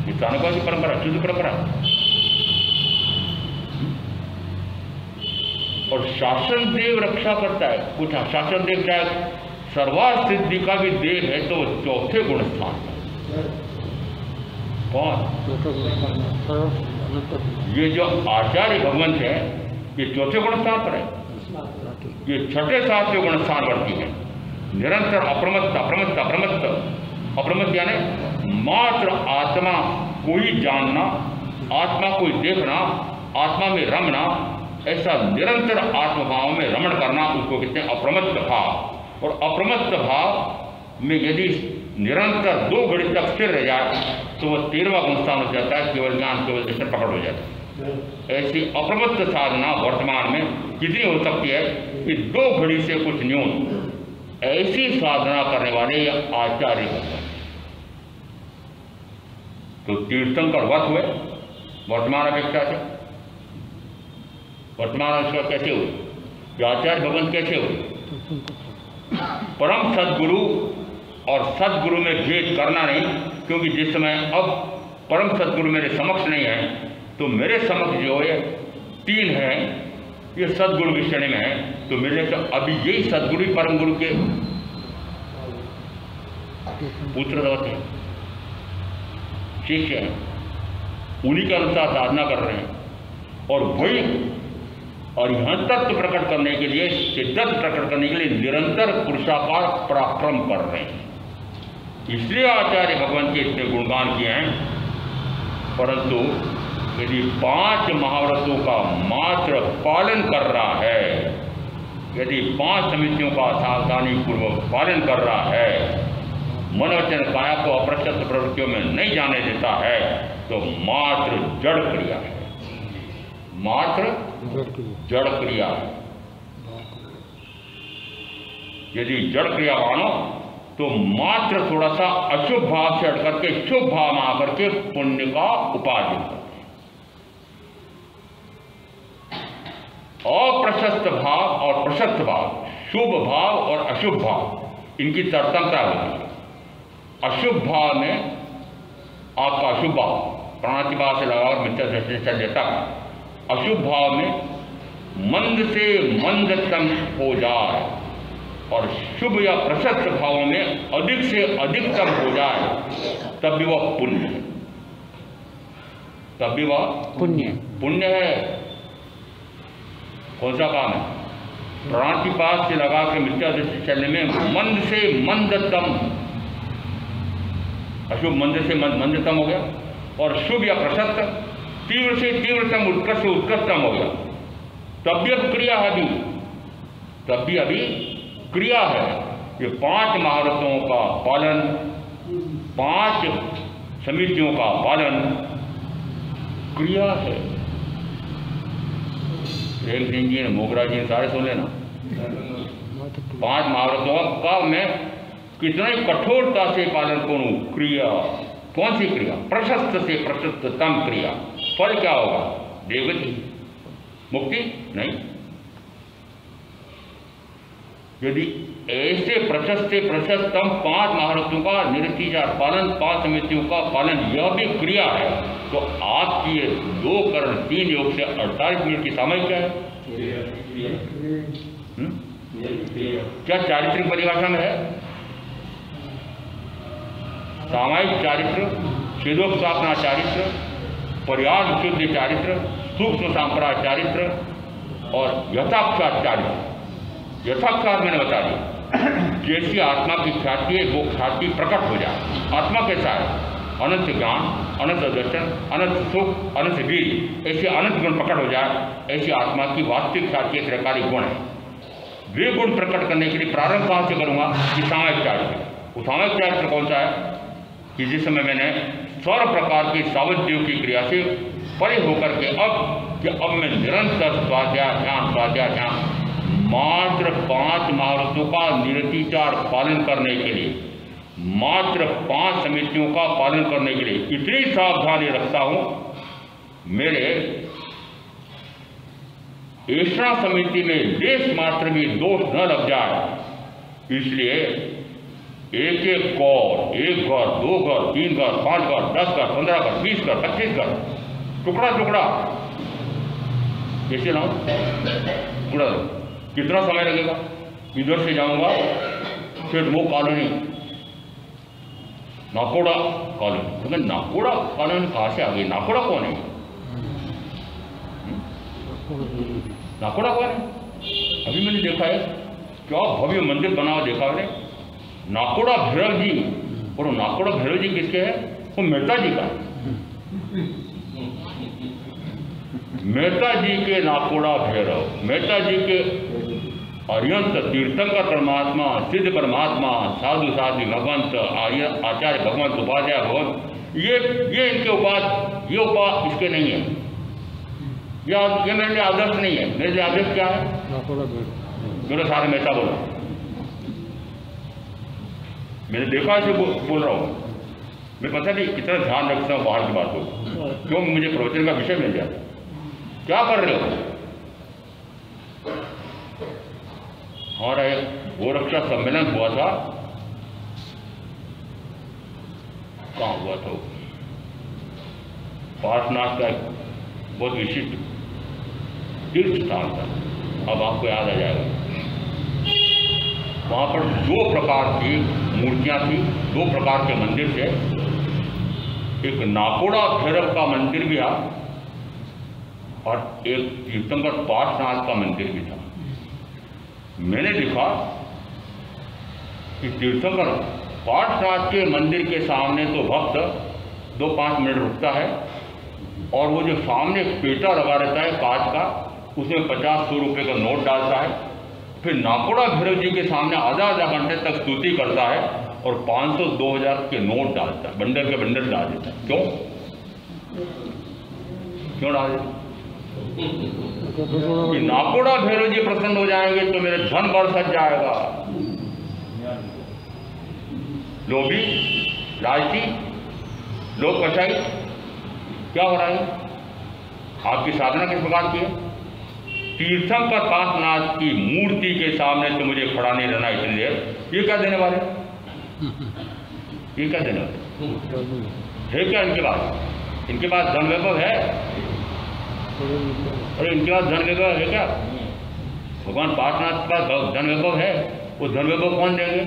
ये चाणक्य की परंपरा, शुद्ध परंपरा। और शासन देव रक्षा करता है। पूछा शासन देव क्या सर्वार्थ सिद्धि का भी देव है तो चौथे गुण स्थान कौन? ये जो आचार्य भगवंत है ये चौथे गुण स्थान पर है। ये छठे सातवें गुण स्थान बढ़ती है। निरंतर अप्रमत्त अप्रमत्त अप्रमत्त। अप्रमत्त यानी मात्र आत्मा को ही जानना, आत्मा को ही देखना, आत्मा में रमना, ऐसा निरंतर आत्मभाव में रमण करना, उसको कहते हैं अप्रमत्त भाव। और अप्रमत्त भाव में यदि निरंतर 2 घड़ी तक स्थिर रह जाए तो वह 13वां गुण स्थान हो जाता है, केवल ज्ञान केवल दर्शन पकड़ हो जाता है। ऐसी अप्रमत्त साधना वर्तमान में कितनी हो सकती है कि 2 घड़ी से कुछ न्यून ऐसी साधना करने वाले आचार्य होते हैं। तो तीर्थंकर व्रत हुए वर्तमान अपेक्षा से, वर्तमान अपेक्षा कैसे हुए, आचार्य भगवंत कैसे हुए? परम सदगुरु और सदगुरु में भेद करना नहीं, क्योंकि जिस समय अब परम सदगुरु मेरे समक्ष नहीं है तो मेरे समक्ष जो है 3 है, ये सदगुरु की श्रेणी में है, तो मेरे तो अभी यही सदगुरु परम गुरु के पुत्र होते हैं, शिष्य हैं, उन्हीं के अनुसार साधना कर रहे हैं। और वही और यहाँ तत्व प्रकट करने के लिए, सिद्धत्व प्रकट करने के लिए निरंतर पुरुषाकार पराक्रम कर रहे हैं। इसलिए आचार्य भगवान के इतने गुणगान किए हैं। परंतु यदि 5 महाव्रतों का मात्र पालन कर रहा है, यदि 5 समितियों का सावधानी पूर्वक पालन कर रहा है, मन वचन काया को अप्रशस्त प्रवृत्तियों में नहीं जाने देता है, तो मात्र जड़ क्रिया है, मात्र जड़ क्रिया है। यदि जड़ क्रिया मानो तो मात्र थोड़ा सा अशुभ भाव से हट करके शुभ भाव में आकर के पुण्य का उपार्जन करते हैं। अप्रशस्त भाव और प्रशस्त भाव, शुभ भाव और अशुभ भाव, इनकी तरतमता होती है। अशुभ भाव में आपका अशुभ भाव प्राणातिभाव से लगाकर मित्र दृष्टि चल जाता है। अशुभ भाव में मंद से मंदतम हो जाए और शुभ या प्रशस्त भावों में अधिक से अधिकतम हो जाए, तब भी वह पुण्य है, तब भी वह पुण्य है। कौन सा काम है? प्राणातिपात से लगा के मिथ्या दृष्टि चलने में मंद से मंदतम, अशुभ मंद से मंदतम हो गया, और शुभ या प्रशस्त तीव्र से तीव्रतम, उत्कृष्ट से उत्कृष्टतम हो गया, तब भी अब क्रिया है, तब भी अभी क्रिया है। ये 5 महाव्रतों का पालन, 5 समितियों का पालन क्रिया है। प्रेम सिंह जी ने, मोगरा जी ने सारे सुन लेना। 5 महाव्रतों का मैं कितना ही कठोरता से पालन करूं, क्रिया। कौन सी क्रिया? प्रशस्त से प्रशस्ततम क्रिया। फल क्या होगा? देवगति, मुक्ति नहीं। यदि ऐसे प्रशस्त से प्रशस्तम 5 महाव्रतों का निरतिचार पालन, 5 समितियों का पालन, यह भी क्रिया है, तो आपकी 2 करण 3 योग से 48 मिनट की सामयिक क्या है? क्या चारित्रिक परिभाषा में है? सामायिक चारित्र, छेदोपसापना चारित्र, पर्याय शुद्ध चारित्र, सूक्ष्म सांपरा चारित्र और यथाक्षात चारित्र। यथाक्षात मैंने बता दिया, जैसी आत्मा की ख्याति है वो ख्याति प्रकट हो जाए। आत्मा कैसा है? अनंत ज्ञान, अनंत दर्शन, अनंत सुख, अनंत वीर, ऐसे अनंत गुण प्रकट हो जाए, ऐसी आत्मा की वास्तविक ख्याति त्रैकालिक गुण है। वे गुण प्रकट करने के लिए प्रारंभ कहाँ से करूँगा? कि सामायिक चारित्र। वो सामायिक चारित्र कौन सा है? कि जिस समय मैंने सर्व प्रकार की सावध्यों की क्रिया से परे होकर के अब मैं निरंतर स्वाध्याय ध्यान मात्र 5 महाव्रतों का निरतिचार पालन करने के लिए, मात्र 5 समितियों का पालन करने के लिए इतनी सावधानी रखता हूं, मेरे ऐसा समिति में लेश मात्र भी दोष न लग जाए। इसलिए एक कौर, 1 घर, 2 घर, 3 घर, 5 घर, 10 घर, 15 घर, 20 घर, 25 घर, टुकड़ा टुकड़ा कैसे लाऊं? टुकड़ा कितना समय लगेगा? इधर से जाऊंगा फिर वो कॉलोनी नाकोड़ा कॉलोनी, तो मैं नाकोड़ा कॉलोनी कहाँ से आ गई? नाकोड़ा कौन है? नाकोड़ा कौन है? अभी मैंने देखा है, क्या भव्य मंदिर बना हुआ देखा मैंने, नाकोड़ा भैरव जी। और वो नाकोड़ा भैरव जी किसके है? वो मेहता जी का। मेहता जी के नाकोड़ा भैरव, मेहता जी के अरियंत तीर्थंकर परमात्मा, सिद्ध परमात्मा, साधु साधु भगवंत, आचार्य भगवंत, उपाध्याय भगवंत, ये इनके उपास, ये उपास इसके नहीं है। ये मेरे लिए आदर्श नहीं है। मेरे लिए आदर्श क्या है? मेरे सारे मेहता बोला, मैंने देखा इसे बोल रहा हूँ। मैं पता नहीं कितना ध्यान रखता हूँ बाहर की बातों को, क्यों मुझे प्रवचन का विषय मिल जाता। क्या कर रहे हो? हमारा एक गोरक्षा सम्मेलन हुआ था, कहाँ हुआ था? पार्श्वनाथ का बहुत विशिष्ट तीर्थ स्थान था, अब आपको याद आ जाएगा। वहाँ पर 2 प्रकार की मूर्तियाँ थी, 2 प्रकार के मंदिर थे। एक नाकोड़ा भैरव का मंदिर भी था और एक तीर्थंकर पार्श्वनाथ का मंदिर भी था। मैंने देखा कि तीर्थंकर पार्श्वनाथ के मंदिर के सामने तो भक्त 2-5 मिनट रुकता है, और वो जो सामने पेटा लगा रहता है कांच का, उसमें 50-100 रुपये का नोट डालता है। फिर नाकोड़ा भैरव जी के सामने आधा घंटे तक स्तुति करता है और 500-2000 के नोट डालता है, बंडल के बंडल डाल देता है। क्यों डाल देता? कि नाकोड़ा भैरव जी प्रसन्न हो जाएंगे तो मेरे धन बरस जाएगा। लोभी, लालची, लोग कसाई, क्या हो रहा है? आपकी साधना किस प्रकार की है? तीर्थंकर पार्श्वनाथ की मूर्ति के सामने तो मुझे खड़ा नहीं रहना इतनी देर। ये क्या देने वाले? ये क्या देने वाले है? क्या इनके पास? इनके पास धन वैभव है? अरे इनके पास धन वैभव है क्या? भगवान पार्श्वनाथ के पास धन वैभव है। वो धन वैभव कौन देंगे?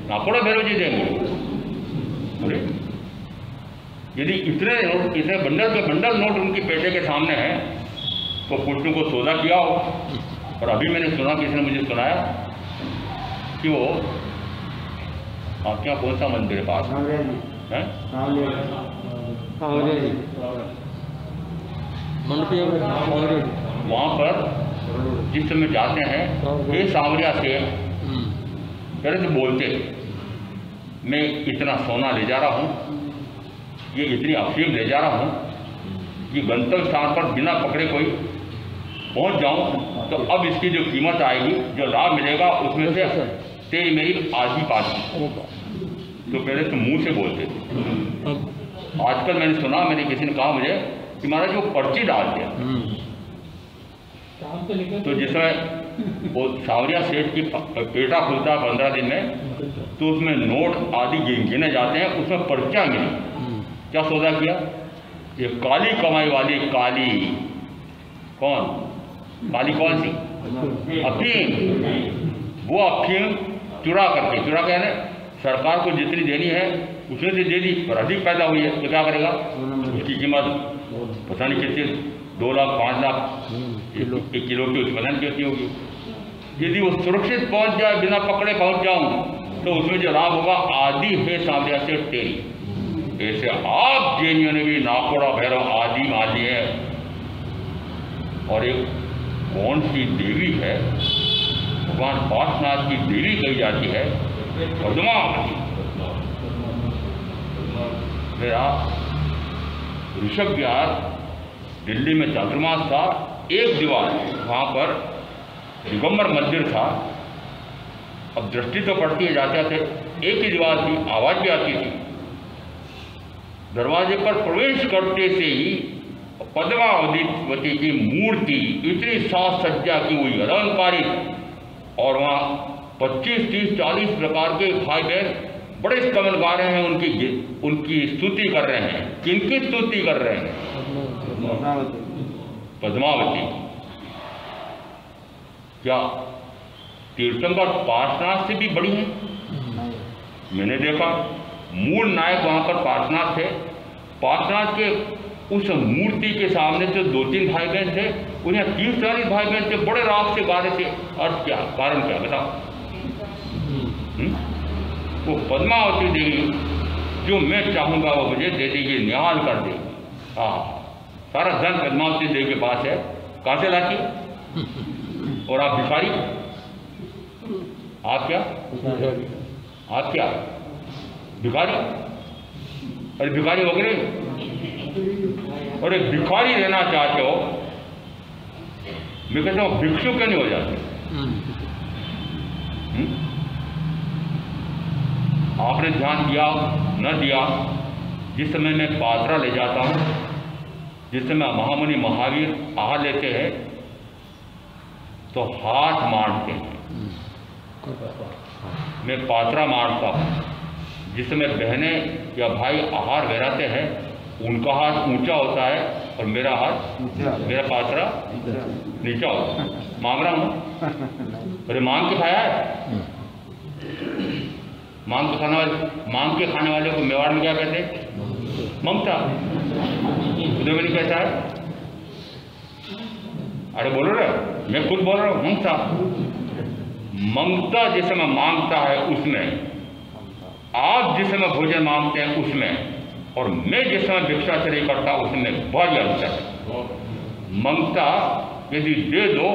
नाकोड़ा भैरव जी देंगे। अरे यदि इतने बंडल के बंडल नोट उनकी पेटे के सामने हैं तो कुछ को सौदा किया हो। और अभी मैंने सुना, किसी ने मुझे सुनाया कि वो आपके यहाँ कौन सा मंदिर है पास है? वहाँ पर जिस समय जाते हैं ये सांवरिया से पहले तो बोलते, मैं इतना सोना ले जा रहा हूँ, ये इतनी अफीम ले जा रहा हूँ कि गंतव्य स्थान पर बिना पकड़े कोई पहुँच जाऊँ तो अब इसकी जो कीमत आएगी, जो लाभ मिलेगा, उसमें से तेरी मेरी आधी पाधी। तो पहले तो मुंह से बोलते थे। आजकल मैंने सुना, मैंने किसी ने कहा मुझे कि महाराज वो पर्ची डालते हैं। तो जिस समय वो सांवरिया सेठ की पेटा खुलता है 15 दिन में, तो उसमें नोट आदि गिने जाते हैं, उसमें पर्चियाँ गिनी। क्या सौदा किया? ये काली कमाई वाली काली, कौन काली? कौन सी? अफीम। वो अफीम चुरा के सरकार को जितनी देनी है उसने से दे दी, और अधिक पैदा हुई है तो क्या करेगा? उसकी कीमत पता नहीं कितनी, 2 लाख 5 लाख 1 किलो की, उसकी पता नहीं कितनी होगी। यदि वो सुरक्षित पहुंच जाए, बिना पकड़े पहुंच जाऊं, तो उसमें जो लाभ होगा आदि है सांवरिया से तेरी। ऐसे आप जैनियों ने भी नाकोड़ा भैरव आदि आदि है। और एक कौन सी देवी है, भगवान पार्श्वनाथ की देवी कही जाती है, पद्मावती। मेरा ऋषभ विहार दिल्ली में चातुर्मास था, एक दीवार वहाँ पर दिगंबर मंदिर था। अब दृष्टि तो पड़ती है, जाते थे, एक ही दीवार थी, आवाज़ भी आती थी। दरवाजे पर प्रवेश करते से ही पद्मावती की मूर्ति इतनी साज सज्जा की हुई, अलंकारित, और वहाँ 25, 30, 40 प्रकार के भाई बहन बड़े स्तवन गा रहे हैं, उनकी स्तुति कर रहे हैं। किनकी स्तुति कर रहे हैं? पद्मावती। क्या तीर्थंकर पार्श्वनाथ से भी बड़ी है? मैंने देखा मूल नायक वहाँ पर पार्श्वनाथ थे। पार्श्वनाथ के उस मूर्ति के सामने जो 2-3 भाई बहन थे, उन्हें 30-40 भाई बहन थे, बड़े राग से गा रहे थे। अर्थ क्या, कारण क्या बताओ? वो पद्मावती देवी, जो मैं चाहूँगा वो मुझे दे देगी, निहाल कर देगी। हाँ, सारा धन पद्मावती देवी के पास है, कहाँ से लाती? और आप भिखारी, आप क्या? आप क्या भिखारी? अरे भिखारी हो गए। और एक भिखारी रहना चाहते हो, मैं कहता हूँ भिक्षु क्यों नहीं हो जाते? आपने ध्यान दिया न दिया, जिस समय मैं पात्रा ले जाता हूँ, जिस समय महामुनि महावीर आहार लेते हैं तो हाथ मारते हैं, मैं पात्रा मारता हूँ। जिस समय बहनें या भाई आहार गिराते हैं उनका हाथ ऊंचा होता है और मेरा हाथ, मेरा पात्रा नीचा होता है। मांग रहा हूँ, अरे मांग के खाया है। मांग के खाने वाले को मेवाड़ में क्या कहते हैं? ममता। उधर में नहीं कहता है? अरे बोलो रे, मैं खुद बोल रहा हूँ, ममता। ममता जिस समय मांगता है उसमें, आप जिस समय भोजन मांगते हैं उसमें, और मैं जिस समय भिक्षाचर्य करता हूँ उसमें बहुत अंतर है। ममता यदि दे दो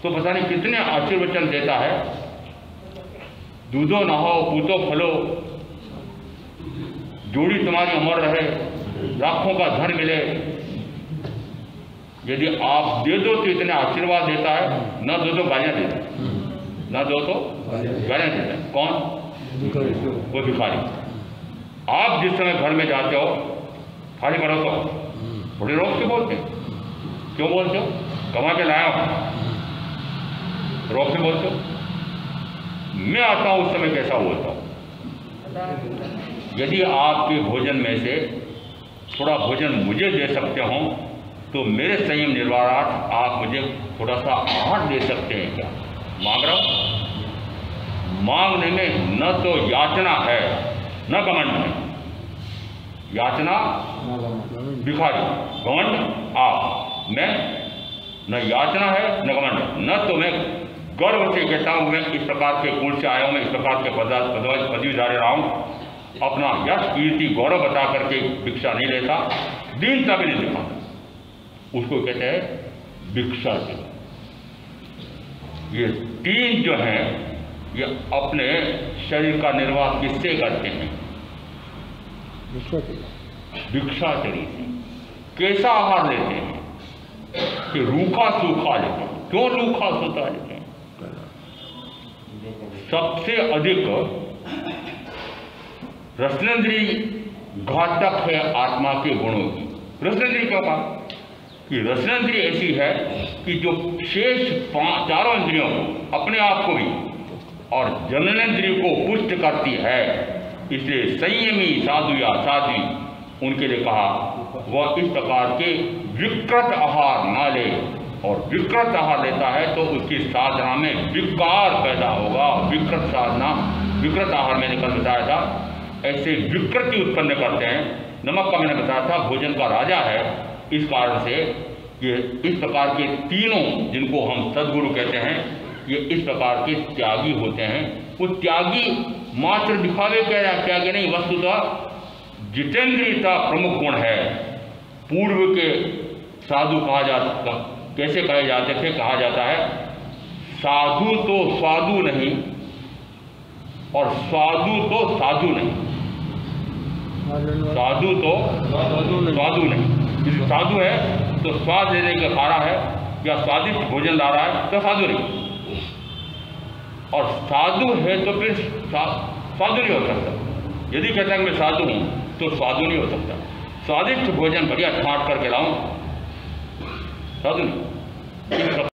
तो पता नहीं कितने आशीर्वचन देता है, दूधो नहाओ पूतो फलो, जोड़ी तुम्हारी अमर रहे, लाखों का धन मिले। यदि आप दे दो तो इतने आशीर्वाद देता है, न दो तो गालियां देता है, न दो तो गालियां देता है। कौन? वो भिखारी। आप जिस समय घर में जाते हो थाली करो तो बड़े रोक से बोलते हो। क्यों बोलते हो? कमा के लाया हो, रोक से बोलते हो। मैं आता हूं उस समय कैसा बोलता हूं? यदि आपके भोजन में से थोड़ा भोजन मुझे दे सकते हो तो मेरे संयम निर्वाणार्थ आप मुझे थोड़ा सा आहार दे सकते हैं क्या? मांग रहा हूं। मांगने में न तो याचना है न घमंड है। याचना भिखारी, घमंड आप। मैं न याचना है न घमंड। न तो मैं गर्व से कहता हूँ मैं इस प्रकार के कुल से आया हूँ, मैं इस प्रकार के पदवी धारे रहा हूँ, अपना यश कीर्ति गौरव बता करके भिक्षा नहीं लेता, दीनता भी नहीं दिखाता। उसको कहते हैं भिक्षा। ये तीन जो हैं ये अपने शरीर का निर्वाह किससे करते हैं? भिक्षाचर्य से। कैसा आहार लेते हैं? कि रूखा सूखा लेते हैं। क्यों रूखा सूखा लेते हैं? सबसे अधिक रसनेंद्री घातक है आत्मा के गुणों की। रसनेंद्री क्यों कहा? कि रसनेंद्री ऐसी है कि जो शेष चारों इंद्रियों को, अपने आप को भी और जननेंद्रिय को पुष्ट करती है। इसलिए संयमी साधु या साध्वी उनके लिए कहा वह इस प्रकार के विकृत आहार ना ले, और विकृत आहार लेता है तो उसकी साधना में विकार पैदा होगा। विकृत साधना, विकृत आहार मैंने कल बताया था, ऐसे विकृति उत्पन्न करते हैं। नमक का मैंने बताया था भोजन का राजा है। इस कारण से ये इस प्रकार के तीनों जिनको हम सद्गुरु कहते हैं ये इस प्रकार के त्यागी होते हैं। वो त्यागी मात्र दिखावे त्यागी नहीं, वस्तुतः जितेंद्रियता प्रमुख गुण है। पूर्व के साधु कहा जाता, कैसे कहे जाते थे? कहा जाता है साधु तो साधु नहीं और साधु तो साधु नहीं। साधु तो साधु नहीं। यदि साधु है तो स्वाद लेने का खा रहा है या स्वादिष्ट भोजन ला रहा है तो साधु नहीं, और साधु है तो फिर साधु नहीं हो सकता। यदि कहता है मैं साधु हूँ तो साधु नहीं हो सकता। स्वादिष्ट भोजन बढ़िया छांट करके लाऊं, साधु नहीं। इस